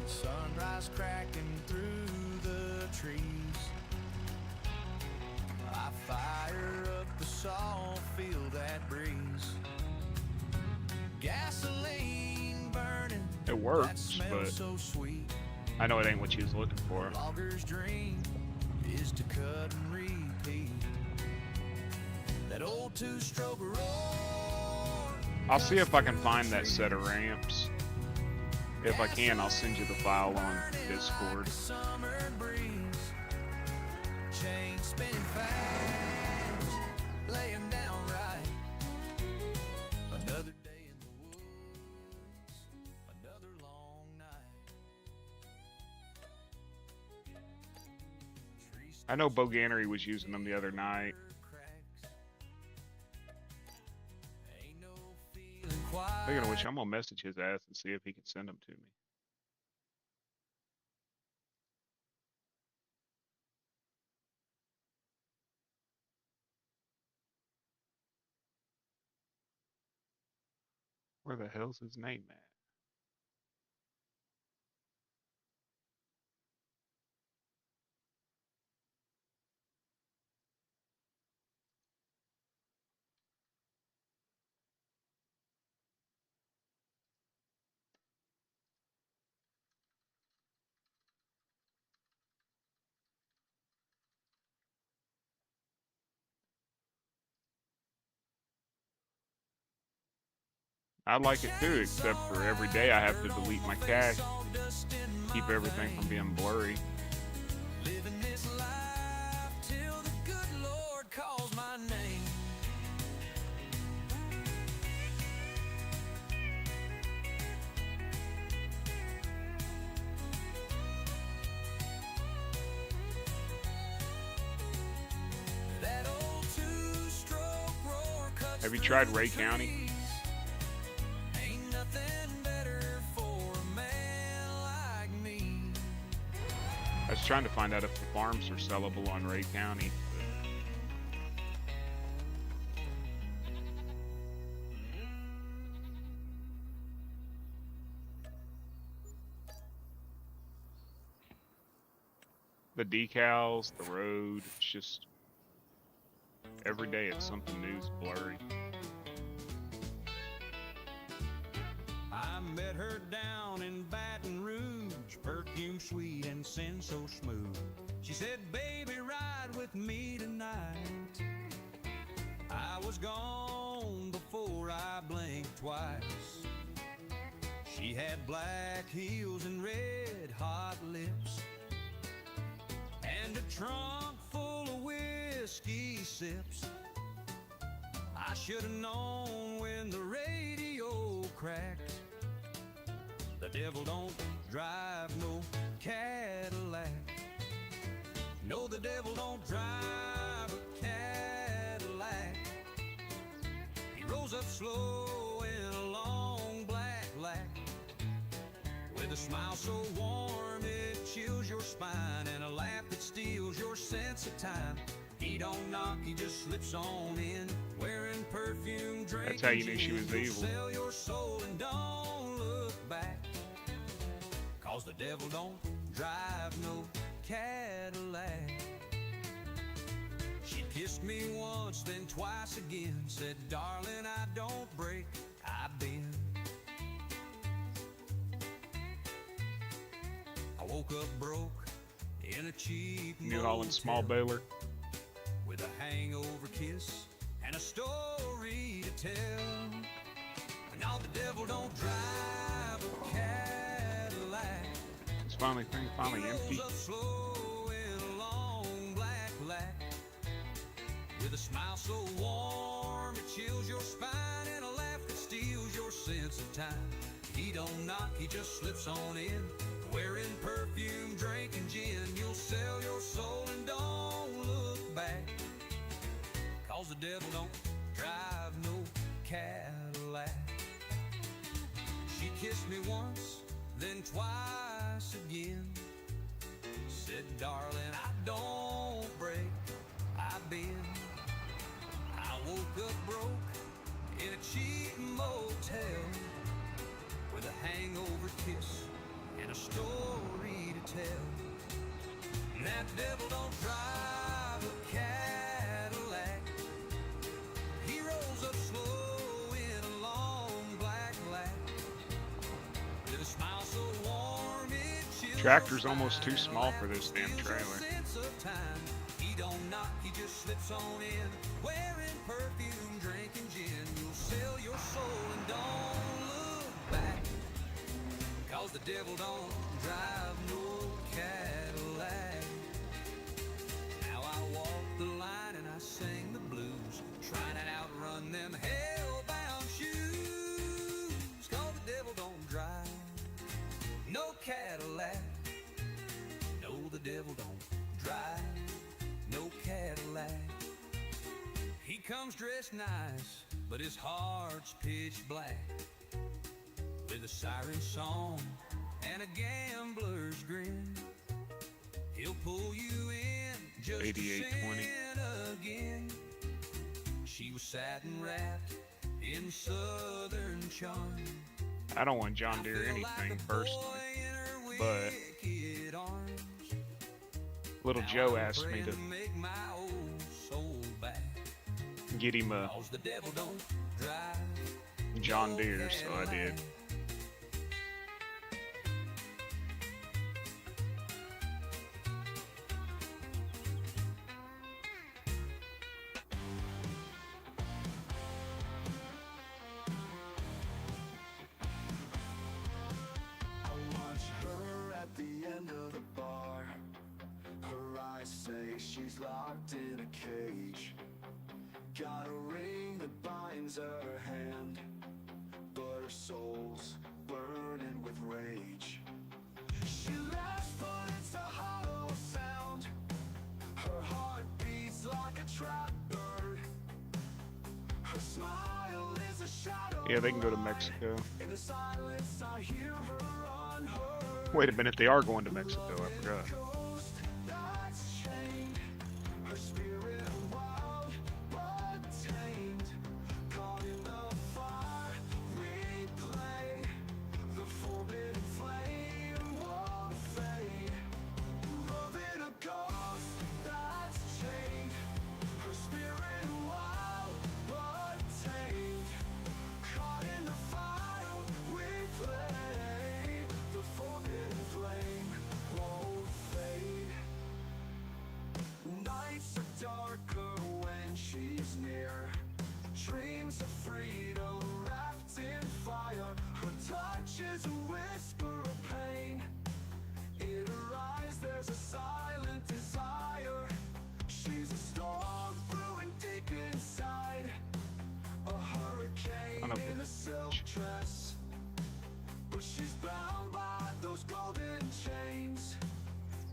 Sunrise cracking through the trees. I fire up the saw, feel that breeze. Gasoline burning. It works, but so sweet. I know it ain't what you was looking for. Logger's dream is to cut and repeat. That old two-stroke roar. I'll see if I can find that set of ramps. If I can, I'll send you the file on Discord. Chain spinning fast. I know Boganery was using them the other night. Speaking of which, I'm gonna message his ass and see if he can send them to me. Where the hell's his name at? I like it too, except for every day I have to delete my cache, keep everything from being blurry. Living this life till the good Lord calls my name. That old two-stroke roar cuts. Have you tried Ray County? Ain't nothing better for a man like me. I was trying to find out if the farms are sellable on Ray County. The decals, the road, it's just every day it's something new's blurry. I met her down in Baton Rouge, perfume sweet and sin so smooth. She said, baby, ride with me tonight. I was gone before I blinked twice. She had black heels and red hot lips, and a trunk full of whiskey sips. I should have known when the radio cracked. The devil don't drive no Cadillac. No, the devil don't drive a Cadillac. He rolls up slow in a long black lack, with a smile so warm it chills your spine, and a laugh that steals your sense of time. He don't knock, he just slips on in, wearing perfume, drinking. That's how you knew she was evil. Sell your soul and don't look back, 'cause the devil don't drive no Cadillac. She kissed me once, then twice again, said, darling, I don't break, I bend. I woke up broke in a cheap New Holland small motel, baler. with a hangover kiss and a story to tell. Now the devil don't drive a Cadillac. This finally empty. Rolls up slow in a long black lack, with a smile so warm it chills your spine, and a laugh that steals your sense of time. He don't knock, he just slips on in, wearing perfume, drinking gin. You'll sell your soul and don't look back, 'cause the devil don't drive no Cadillac. She kissed me once, then twice again, said, darling, I don't break, I bend. I woke up broke in a cheap motel, with a hangover kiss and a story to tell. And that devil don't drive a Cadillac. He rolls up slow in a long black lack, with a smile so warm it chills. Tractor's almost too small for this damn trailer. He don't knock, he just slips on in, wearing perfume, drinking gin. You'll sell your soul and don't look back, 'cause the devil don't drive no Cadillac. Now I walk the line and I sing the blues, trying to outrun them hell-bound shoes, 'cause the devil don't drive no Cadillac. No, the devil don't drive comes dressed nice, but his heart's pitch black, with a siren song and a gambler's grin. He'll pull you in just 8820 again. She was satin wrapped in southern charm. I don't want John Deere anything personally, but little Joe asked me to get him a John Deere, so I did. She's locked in a cage, got a ring that binds her hand, but her soul's burning with rage. She laughs, but it's a hollow sound. Her heart beats like a trap bird. Her smile is a shadow. Yeah, they can go to Mexico. In the silence, I hear her on her. Wait a minute, they are going to Mexico, I forgot. Darker when she's near. Dreams of freedom wrapped in fire. Her touch is a whisper of pain. In her eyes there's a silent desire. She's a storm brewing deep inside. A hurricane in a silk dress, but she's bound by those golden chains.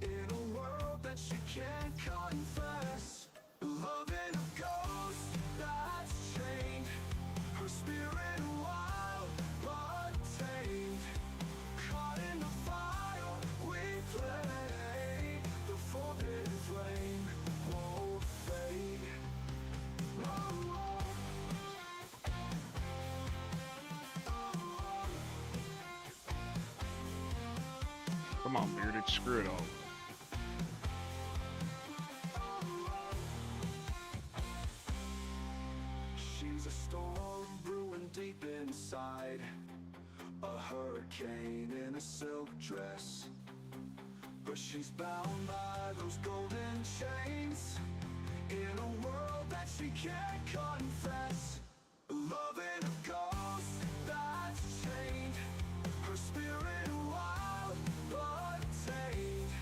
In a world that she can't confess. Loving a ghost that's chained. Her spirit wild but tamed. Caught in the fire we play. The forbidden flame won't fade. Oh, oh. Come on, Bearded, screw it all. Deep inside, a hurricane in a silk dress, but she's bound by those golden chains. In a world that she can't confess. Loving a ghost that's chained. Her spirit wild but tamed.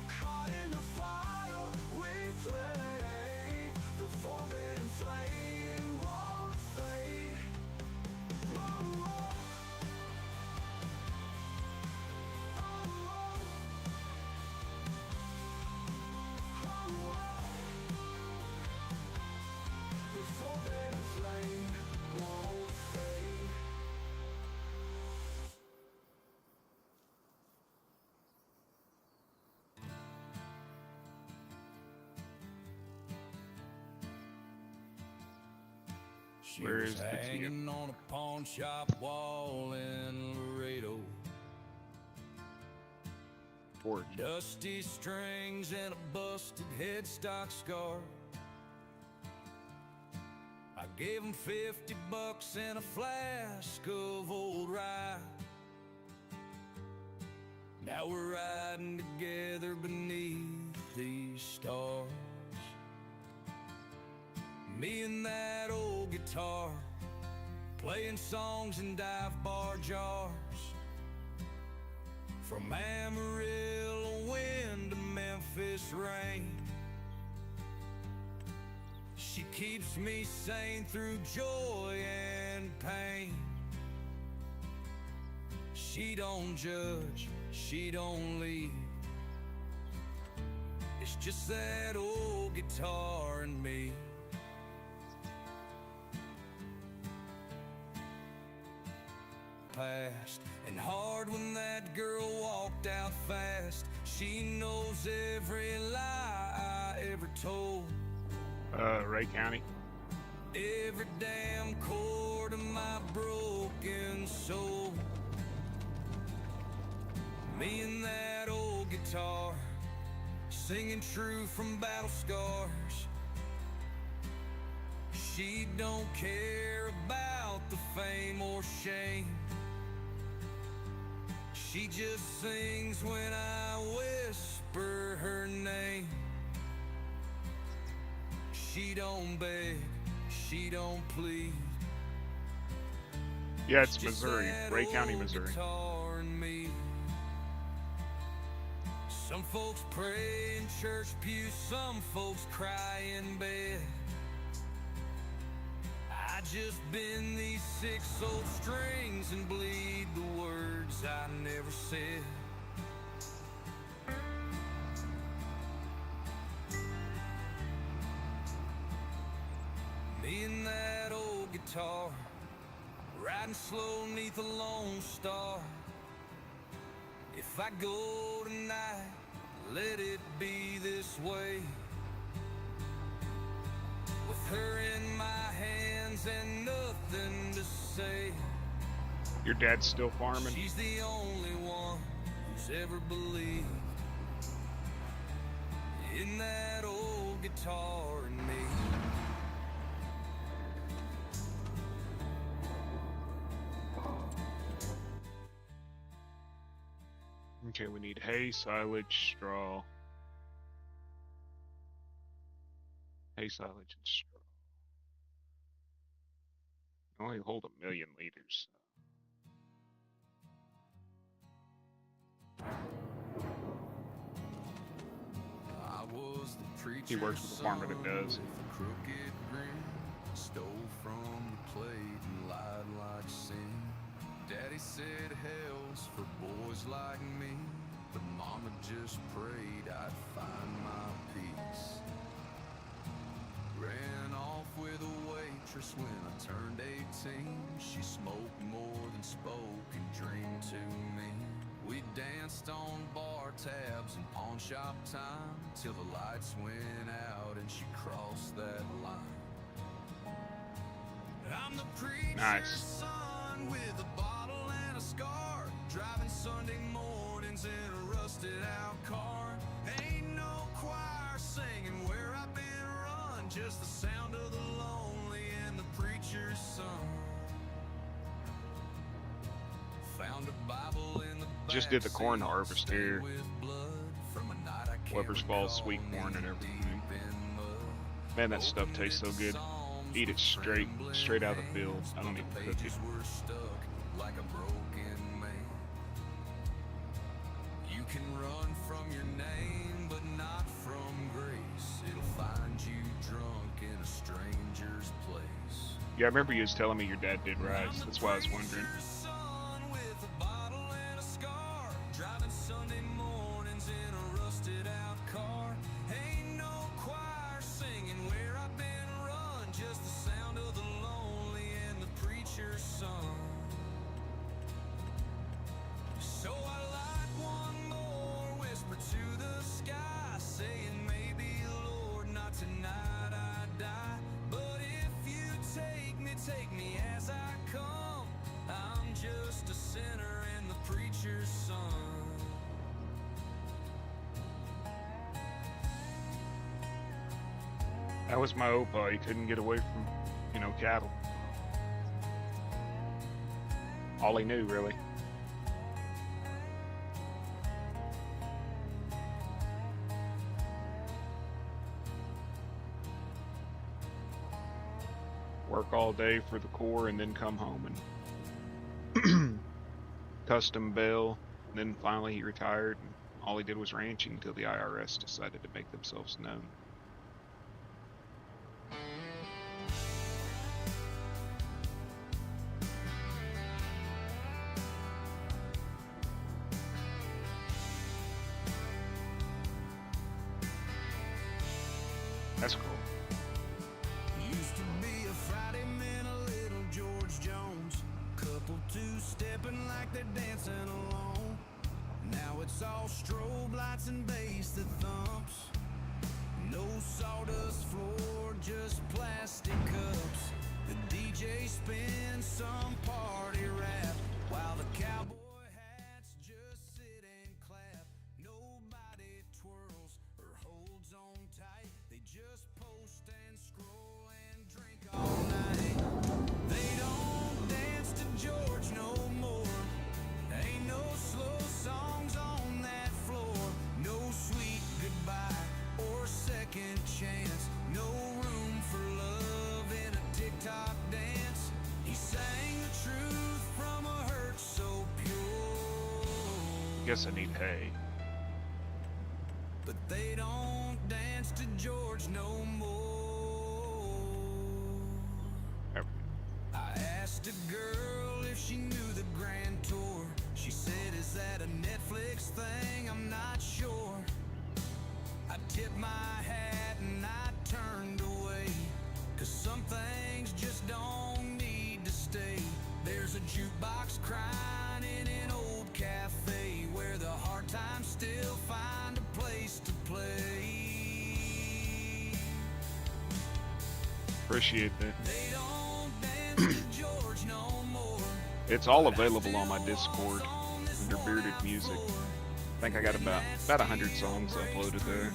Caught in the fire we play. The forbidden flame won't fade. She Where was is the hanging on a pawn shop wall in Laredo. Porch. Dusty strings and a busted headstock scar. I gave him $50 and a flask of old rye. Now we're riding together beneath these stars. Me and that old guitar, playing songs in dive bar jars. From Amarillo wind to Memphis rain. She keeps me sane through joy and pain. She don't judge, she don't lead. It's just that old guitar and me. past. And hard when that girl walked out fast. She knows every lie I ever told. Ray County. Every damn chord of my broken soul. Me and that old guitar, singing true from battle scars. She don't care about the fame or shame. She just sings when I whisper her name. She don't beg, she don't plead. Yeah, it's Missouri, Ray County, Missouri. Some folks pray in church pews, some folks cry in bed. I just bend these 6 old strings and bleed the words I never said. Me and that old guitar, riding slow neath a lone star. If I go tonight, let it be this way. With her in my hands and nothing to say. Your dad's still farming? She's the only one who's ever believed in that old guitar and me. Okay, we need hay, silage, straw. Hay, silage, and straw. Only hold 1,000,000 liters. I was the preacher's He works with a farmer that does. with a crooked grin, stole from the plate and lied like sin. Daddy said hell's for boys like me, but Mama just prayed I'd find my peace. Ran off with a waitress when I turned 18. She smoked more than spoke and dreamed to me. We danced on bar tabs and pawn shop time till the lights went out and she crossed that line. I'm the preacher's Nice. son with a bottle and a scar, driving Sunday mornings in a rusted out car. Ain't no choir singing where I've been run, just the sound of the lonely and the preacher's son. Found a Bible in the Just did the corn harvest here. with blood from a night I can't Weber's Falls, recall, sweet corn and knee everything. deep in mud. Man, that stuff tastes so good. Eat it straight out of the field. I don't even cook it. Pages were stuck like a broken man. You can run from your name, but not from grace. It'll find you drunk in a stranger's place. Yeah, I remember you was telling me your dad did rice. That's why I was wondering. Son with a bottle and a scar, driving Sunday mornings in a rusted out car. Ain't no choir singing where I've been run, just the sound of the lonely and the preacher's son. So I light one more, whisper to the sky, saying maybe Lord, not tonight I die. But if you take me as I come. I'm just a sinner and the preacher's son. That was my opa. He couldn't get away from, cattle. All he knew, really. Work all day for the Corps and then come home and custom bell. And then finally he retired and all he did was ranching until the IRS decided to make themselves known. That's cool. Used to be a Friday man, a little George Jones, couple People two-stepping like they're dancing alone. Now it's all strobe lights and bass that thumps. No sawdust floor, just plastic cups. The DJ spins some party rap while the cowboy hats just sit and clap. Nobody twirls or holds on tight. They just post and scroll and drink all night. They don't dance to George no more. Ain't no slow songs on that floor. No sweet goodbye or second chance. No room for love in a TikTok dance. He sang the truth from a hurt so pure. Guess I need hay. But they don't dance to George no more. There. I asked a girl if she knew the Grand Tour. She said, is that a Netflix thing? I'm not sure. I tipped my hat and I turned away, 'cause some things just don't need to stay. There's a jukebox crying in an old cafe where the hard times still find a place to play. Appreciate that. They don't dance to George no more. It's all available on my Discord under Bearded Music. I think I got about 100 songs uploaded there.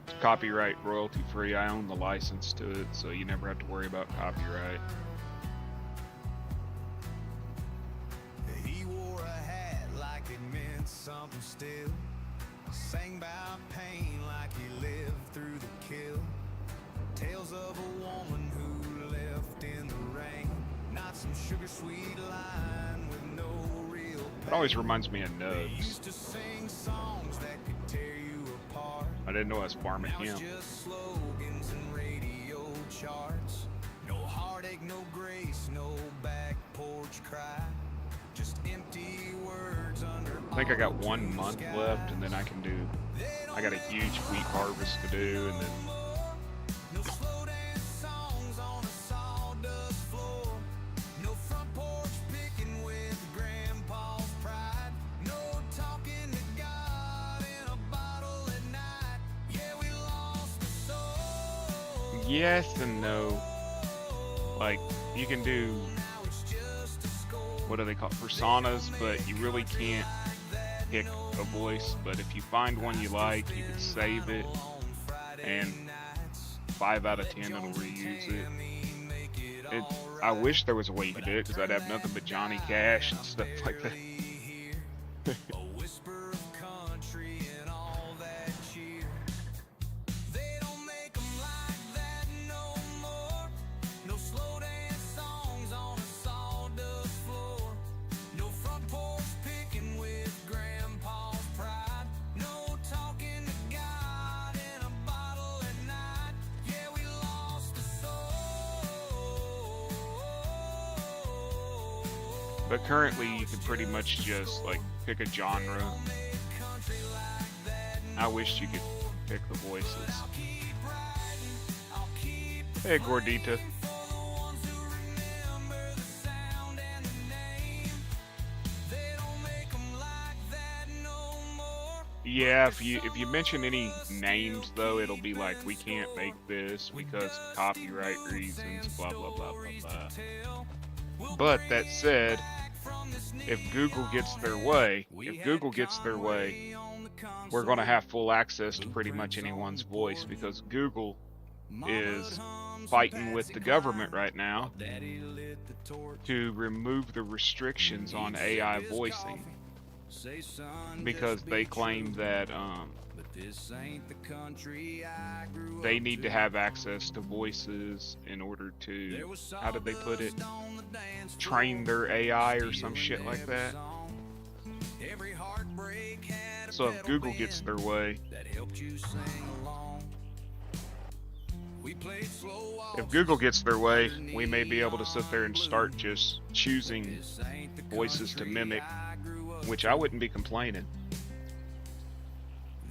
It's copyright royalty free. I own the license to it, so you never have to worry about copyright. He wore a hat like it meant something still. Sang about pain like he lived through the kill. Tales of a woman who left in the rain. Not some sugar sweet line with no real pain. It always reminds me of They Nugs. used to sing songs that could tear you apart. I didn't know I was farming Now it's him. just slogans and radio charts. No heartache, no grace, no back porch cry. Just empty words under. I think I got 1 month left, and then I can do. I got a huge wheat harvest to do, and then No slow dance songs on a sawdust floor. No front porch picking with grandpa's pride. No talking to God in a bottle at night. Yeah, we lost the soul. yes and no. Like, you can do, Now it's just a score. what do they call it, personas, but you really can't pick a voice. But if you find one you like, you can save it, and 5 out of 10 it'll reuse it. I wish there was a way you could do it, because I'd have nothing but Johnny Cash and stuff like that. A whisper of country and all that cheer. They don't make 'em like that no more. No slow dance songs on a sawdust floor. No front porch picking with grandpa's pride. No talking to God in a bottle at night. Yeah, we lost the soul. But currently you can pretty much just like pick a genre. I wish you could pick the voices. Hey Gordita. Yeah, if you mention any names though, it'll be like, we can't make this because of copyright reasons, blah blah blah blah blah. But that said, if Google gets their way, we're going to have full access to pretty much anyone's voice, because Google is fighting with the government right now to remove the restrictions on AI voicing, because they claim that they need to have access to voices in order to, how did they put it, train their AI or some shit like that. So if Google gets their way, we may be able to sit there and start just choosing voices to mimic, which I wouldn't be complaining.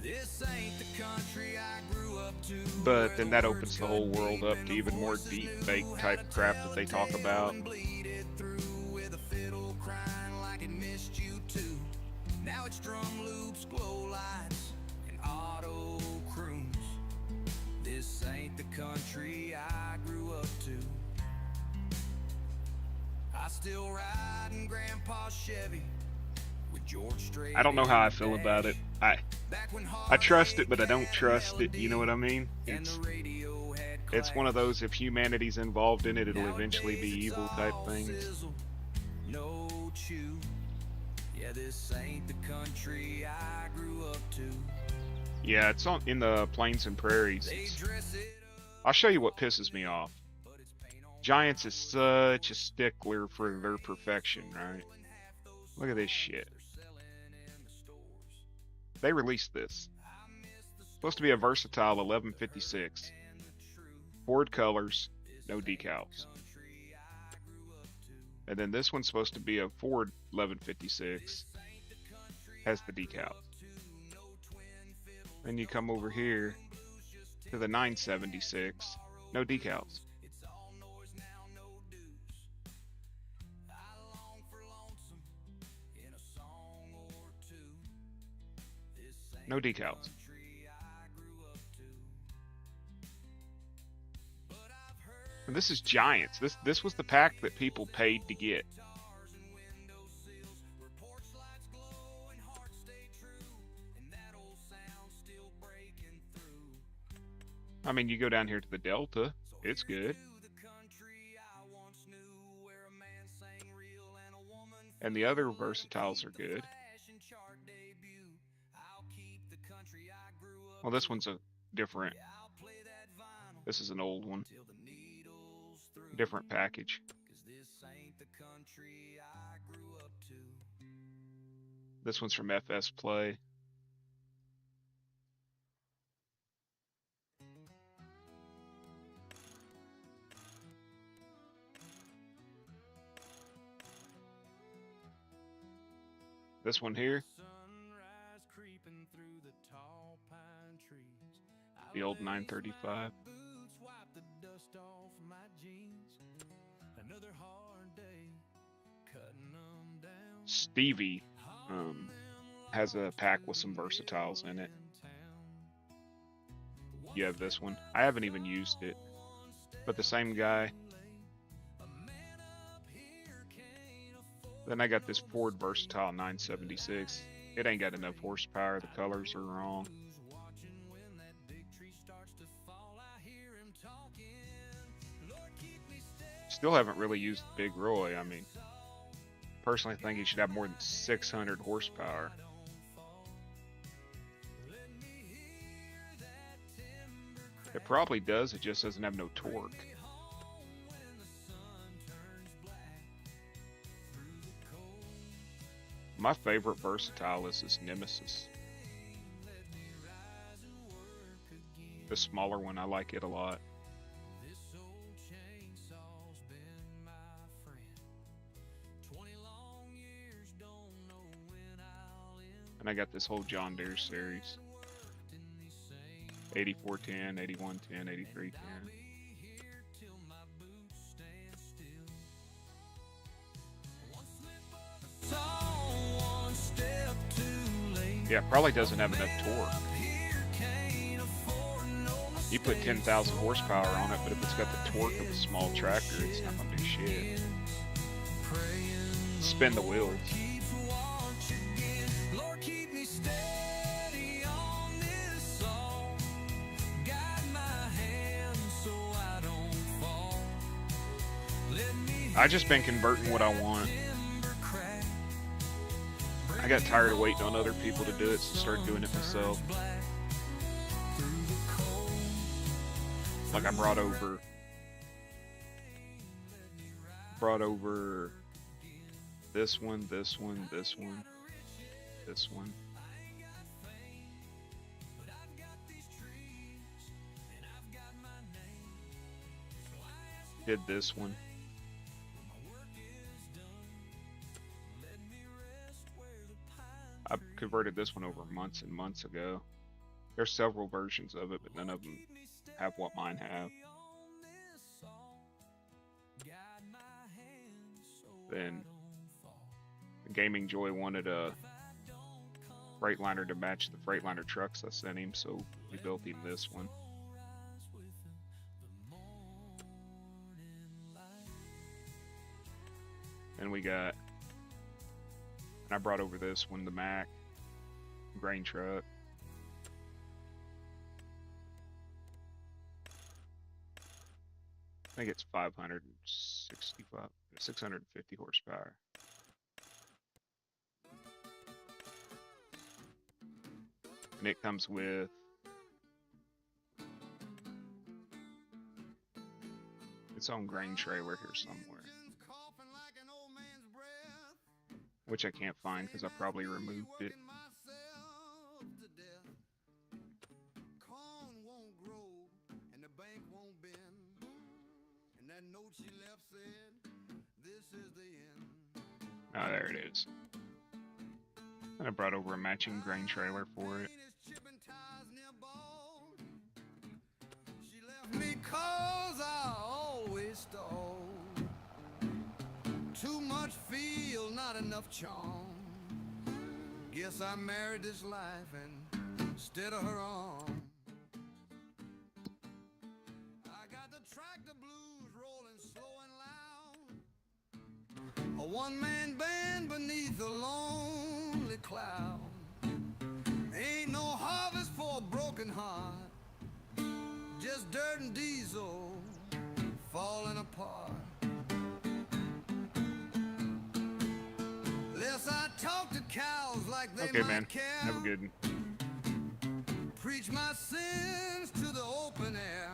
This ain't the country I grew up to. But then that opens the whole world up to even more deep fake type crap that they talk about. Now it's drum loops, glow lights, and auto croons. This ain't the country I grew up to. I still ride in Grandpa's Chevy with George Strait. I don't know how I feel about it. I trust it, but I don't trust it. You know what I mean? It's one of those, if humanity's involved in it, it'll eventually be evil type things. No chew. Yeah, this ain't the country I grew up to. Yeah, it's in the plains and prairies. I'll show you what pisses me off. Giants is such a stickler for their perfection, right? Look at this shit. They released this. Supposed to be a versatile 1156. Ford colors, no decals. And then this one's supposed to be a Ford 1156. Has the decals. Then you come over here to the 976. No decals. No decals. And this is Giants. This was the pack that people paid to get. I mean, you go down here to the Delta, it's good. And the other versatiles are good. Well, this one's a different. This is an old one. Different package. This one's from FS Play. This one here. The old 935. Stevie has a pack with some versatiles in it. You have this one. I haven't even used it, but the same guy. Then I got this Ford Versatile 976. It ain't got enough horsepower. The colors are wrong. Still haven't really used Big Roy. I mean, personally think he should have more than 600 horsepower. It probably does, it just doesn't have no torque. My favorite versatile is this Nemesis. The smaller one, I like it a lot. And I got this whole John Deere series. 8410, 8110, 8310. Yeah, probably doesn't have enough torque. You put 10,000 horsepower on it, but if it's got the torque of a small tractor, it's not gonna do shit. Spin the wheels. I just been converting what I want. I got tired of waiting on other people to do it, so started doing it myself. Like I brought over this one, this one, this one, this one. Did this one. I converted this one over months and months ago. There's several versions of it, but none of them have what mine have. Then Gaming Joy wanted a Freightliner to match the Freightliner trucks I sent him, so we built him this one. And we got, and I brought over this one, the Mack grain truck. I think it's 650 horsepower. And it comes with its own grain trailer here somewhere, which I can't find because I probably removed it. Oh, there it is. And I brought over a matching grain trailer for it. She left me 'cause I always stole. Too much feel, not enough charm. Guess I married this life instead of her arm. I got the tractor blues rolling slow and loud. A one-man band beneath a lonely cloud. Ain't no harvest for a broken heart. Just dirt and diesel falling apart. Less I talk to cows like they Okay, might man. care. Have a good one. Preach my sins to the open air.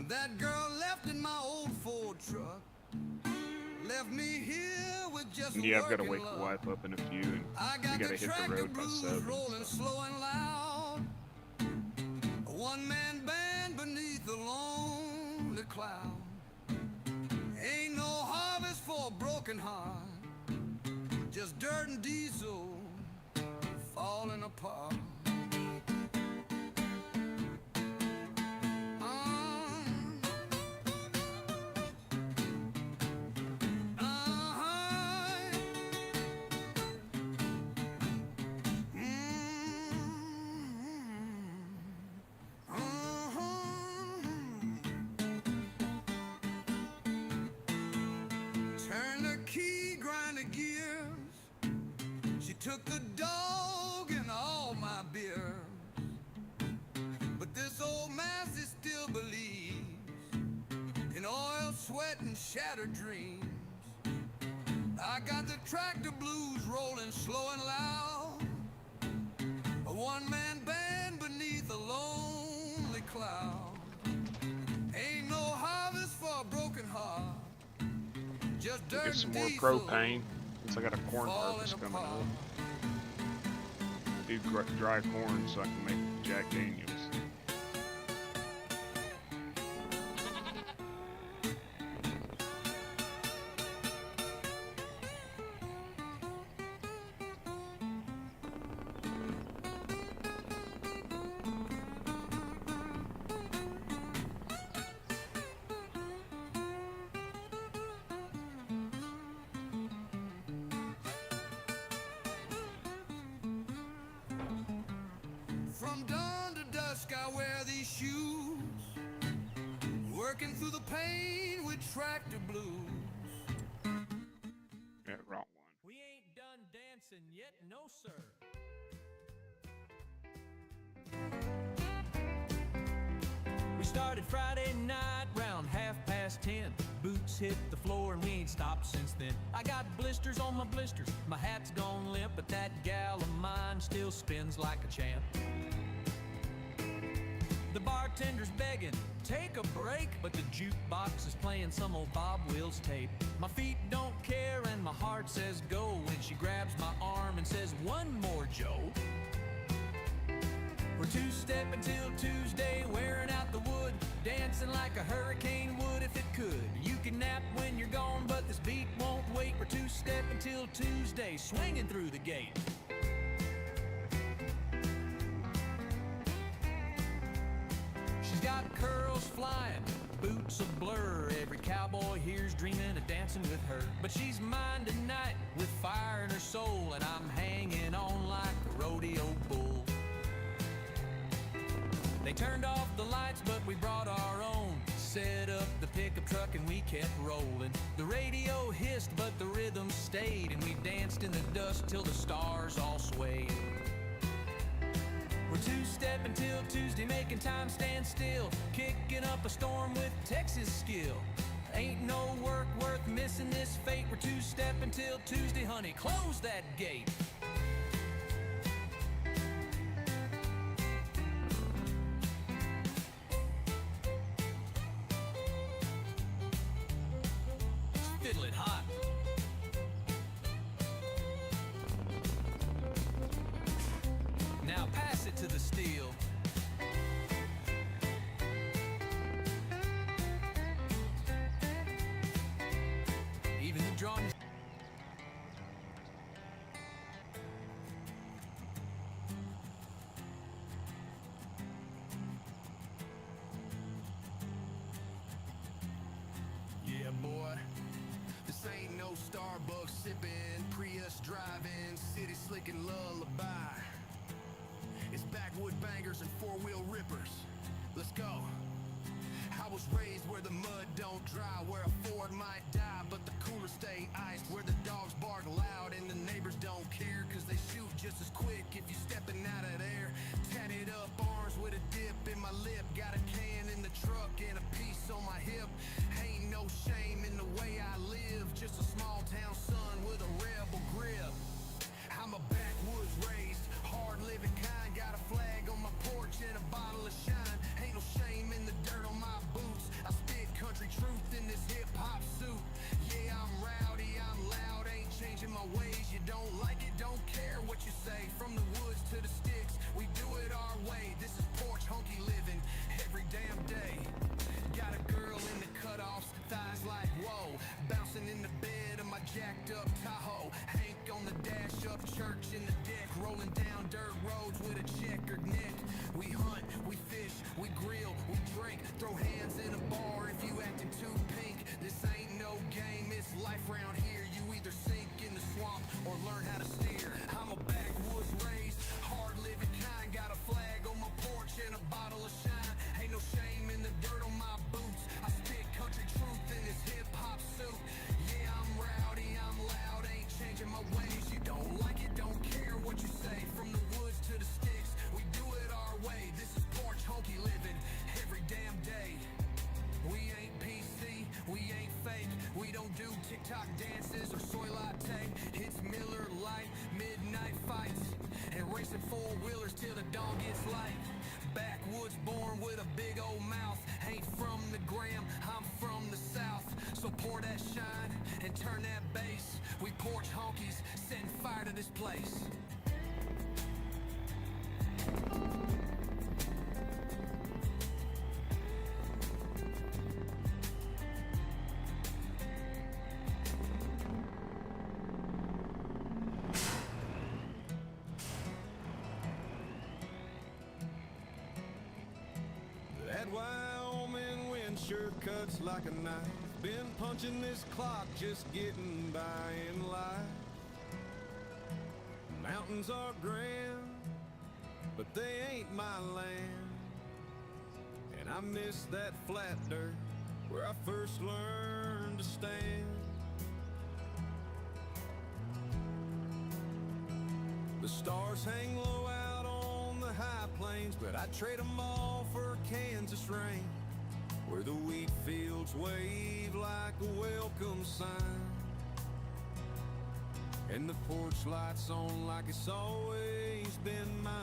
That girl left in my old Ford truck. Left me here with just Yeah, I've got to working wake the luck. wife up in a few, and I we got got to the hit the tractor road by blues 7. rolling So. slow and loud. A one-man band beneath a lonely cloud. Ain't no harvest for a broken heart. Just dirt and diesel falling apart. Turn the key, grind the gears. She took the dog and all my beer. But this old massey still believes in oil, sweat, and shattered dreams. I got the tractor blues rolling slow and loud. A one-man band beneath a lonely cloud. Ain't no harvest for a broken heart. Just dirt Get some and more diesel propane, since I got a corn falling harvest coming apart. up. Do dry corn so I can make Jack Daniels. From dawn to dusk I wear these shoes, working through the pain with tractor blues. Yeah, wrong one. We ain't done dancing yet, no sir. We started Friday night round 10:30. Boots hit the floor and we ain't stopped since then. I got blisters on my blisters, my hat's gone limp, but that gal of mine still spins like a champ. The bartender's begging, take a break, but the jukebox is playing some old Bob Wills tape. My feet don't care and my heart says go when she grabs my arm and says, one more, Joe. We're two-stepping till Tuesday, wearing out the wood, dancing like a hurricane would if it could. You can nap when you're gone, but this beat won't wait. We're two-stepping till Tuesday, swinging through the gate. flying, boots a blur. Every cowboy here's dreaming of dancing with her. But she's mine tonight with fire in her soul, and I'm hanging on like a rodeo bull. They turned off the lights, but we brought our own. Set up the pickup truck and we kept rolling. The radio hissed, but the rhythm stayed, and we danced in the dust till the stars all swayed. We're two-stepping till Tuesday, making time stand still, kicking up a storm with Texas skill. Ain't no work worth missing this fate. We're two-stepping till Tuesday, honey, close that gate. Fiddle it hot. Now pass it to the steel. Even the drum. Yeah, boy. This ain't no Starbucks sipping, Prius driving, city slicking lullaby. It's backwood bangers and four-wheel rippers. Let's go. I was raised where the mud don't dry, where a Ford might die, but the cooler stay iced, where the dogs bark loud and the neighbors don't care, cause they shoot just as quick if you stepping out of there. Tatted up arms with a dip in my lip, got a can in the truck and a piece on my hip. Ain't no shame in the way I live, just a small town son with a rebel grip. I'm a backwoods raised, hard living kind, got a flag on my porch and a bottle of shine. Ain't no shame in the dirt on my boots, I spit country truth in this hip-hop suit. Yeah, I'm rowdy, I'm loud, ain't changing my ways. You don't like it, don't care what you say. From the woods to the sticks, we do it our way. This is porch honky living every damn day. Got a girl in the cutoffs, thighs like whoa, bouncing in the bed of my jacked up Tahoe. Hank on the dash up, church in the deck, rolling down dirt roads with a checkered neck. We hunt, we fish, we grill, we drink, throw hands in a bar if you acting too pink. This ain't no game, it's life round here. You either sink in the swamp or learn how to steer. I'm a backwoods raised, hard living kind, got a flag on my porch and a bottle of shine. Ain't no shame in the dirt on my boots, I spit country truth in this hip-hop suit. Yeah, I'm rowdy, I'm loud, ain't changing my ways. You don't like it, don't care what you say. From the woods to the sticks, we do it our way. This is porch honky living every damn day. We ain't PC, we ain't fake, we don't do TikTok dances or soy latte. It's Miller Lite, midnight fights, and racing four-wheelers till the dawn gets light. Backwoods born with a big old mouth, ain't from the gram, I'm from the south. So pour that shine and turn that bass. We porch honkies, setting fire to this place. That Wyoming wind sure cuts like a knife. Been punching this clock, just getting by in life. Mountains are grand, but they ain't my land. And I miss that flat dirt where I first learned to stand. The stars hang low out on the high plains, but I'd trade them all for Kansas rain, where the wheat fields wave like a welcome sign, and the porch lights on like it's always been mine.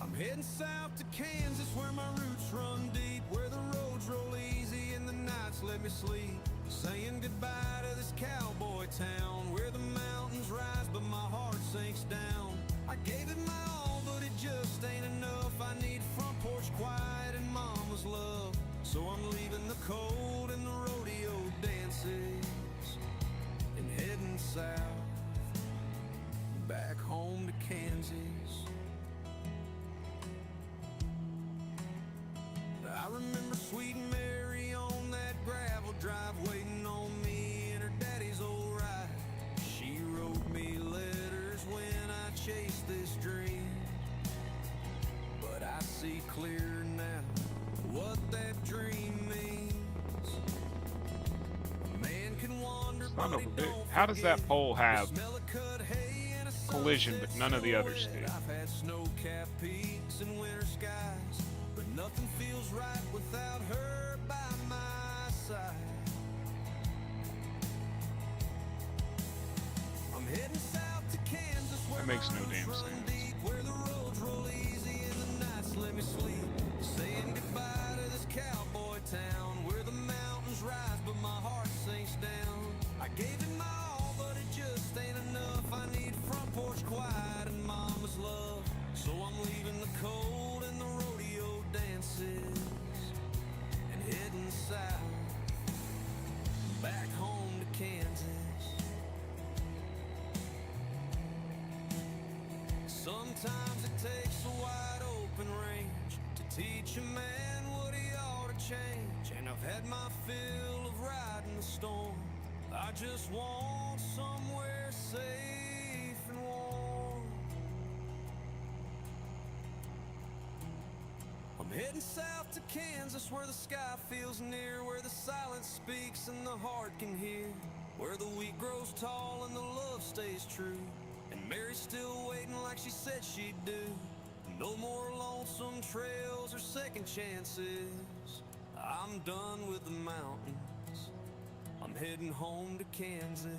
I'm heading south to Kansas where my roots run deep, where the roads roll easy and the nights let me sleep. Saying goodbye to this cowboy town where the mountains rise but my heart sinks down. I gave it my all but it just ain't enough. I need front porch quiet and mama's love. So I'm leaving the cold and the rodeo dances and heading south, back home to Kansas. I remember sweet Mary on that gravel drive waiting on me in her daddy's old ride. She wrote me letters when I chased this dream, but I see clear now what that dream means. A man can wander, Son but of he a bitch. don't How does that forget pole the have smell of cut hay and a collision, but sunset none of the others silhouette? did? I've had snow-capped peaks and winter skies, but nothing feels right without her by my side. I'm heading south to Kansas where That makes my no roots damn run sense. deep, where the roads roll easy and the nights let me sleep. Saying goodbye to this cowboy town where the mountains rise but my heart sinks down. I gave it my all, but it just ain't enough. I need front porch quiet and mama's love. So I'm leaving the cold and the rodeo dances and heading south, back home to Kansas. Sometimes it takes a wide open range to teach a man what he ought to change. And I've had my fill of riding the storm. I just want somewhere safe and warm. I'm heading south to Kansas where the sky feels near, where the silence speaks and the heart can hear, where the wheat grows tall and the love stays true, and Mary's still waiting like she said she'd do. No more lonesome trails or second chances. I'm done with the mountains. I'm heading home to Kansas.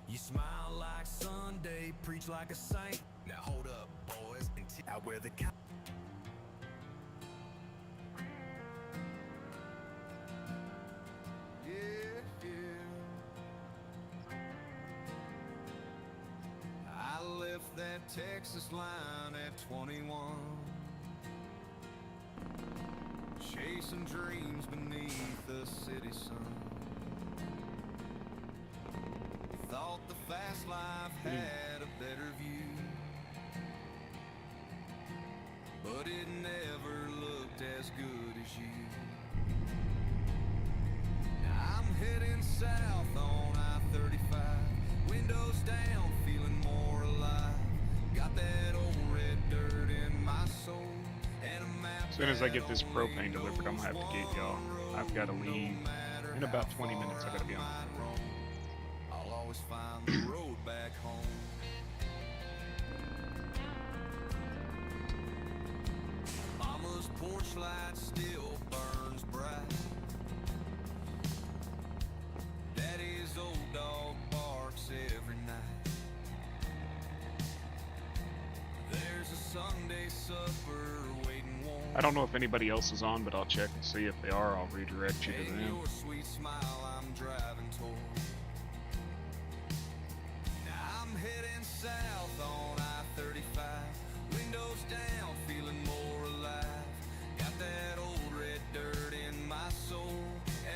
You smile like Sunday, preach like a saint. Now hold up, boys, and out where the I left that Texas line at 21, chasing dreams beneath the city sun. Thought the fast life had a better view, but it never looked as good as you. Now I'm heading south on I-35, windows down, feeling more alive. Got that old red dirt in my soul, and a map. As soon as I get this propane delivered, I'm gonna have to get y'all. I've got to leave in about 20 minutes. I gotta be on. I'll always find the road back home. Mama's porch light still burns bright. Daddy's old dog barks every night. There's a Sunday supper waiting warm. I don't know if anybody else is on, but I'll check and see if they are. I'll redirect you to And them. your sweet smile I'm driving toward. Now I'm heading south on I-35, windows down, feeling more alive. Got that old red dirt in my soul,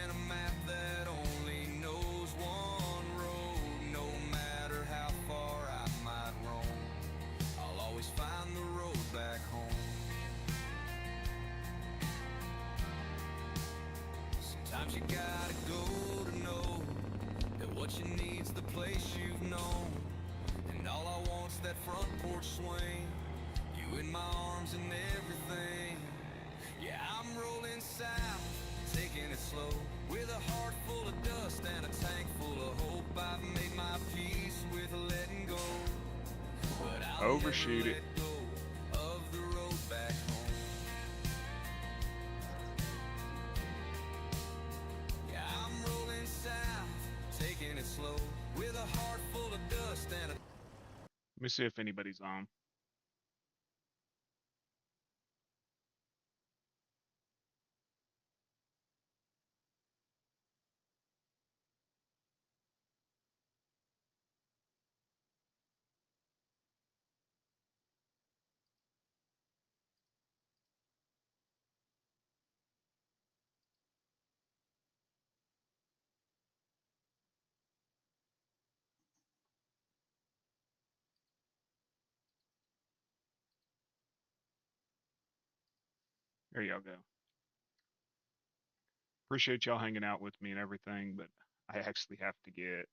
and a map that only knows one road. No matter how far I might roam, I'll always find the road back home. Sometimes you gotta go to know that what you need's the place you've known. And all I want's that front porch swing, you in my arms and everything. Yeah, I'm rolling south, taking it slow, with a heart full of dust and a tank full of hope. I've made my peace with letting go, but I'll Overshoot never it. let go of the road back home. Yeah, I'm rolling south, taking it slow, with a heart full of dust and a Let me see if anybody's on. There y'all go. Appreciate y'all hanging out with me and everything, but I actually have to get.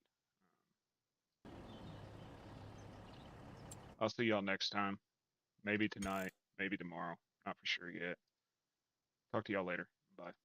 I'll see y'all next time. Maybe tonight, maybe tomorrow. Not for sure yet. Talk to y'all later. Bye.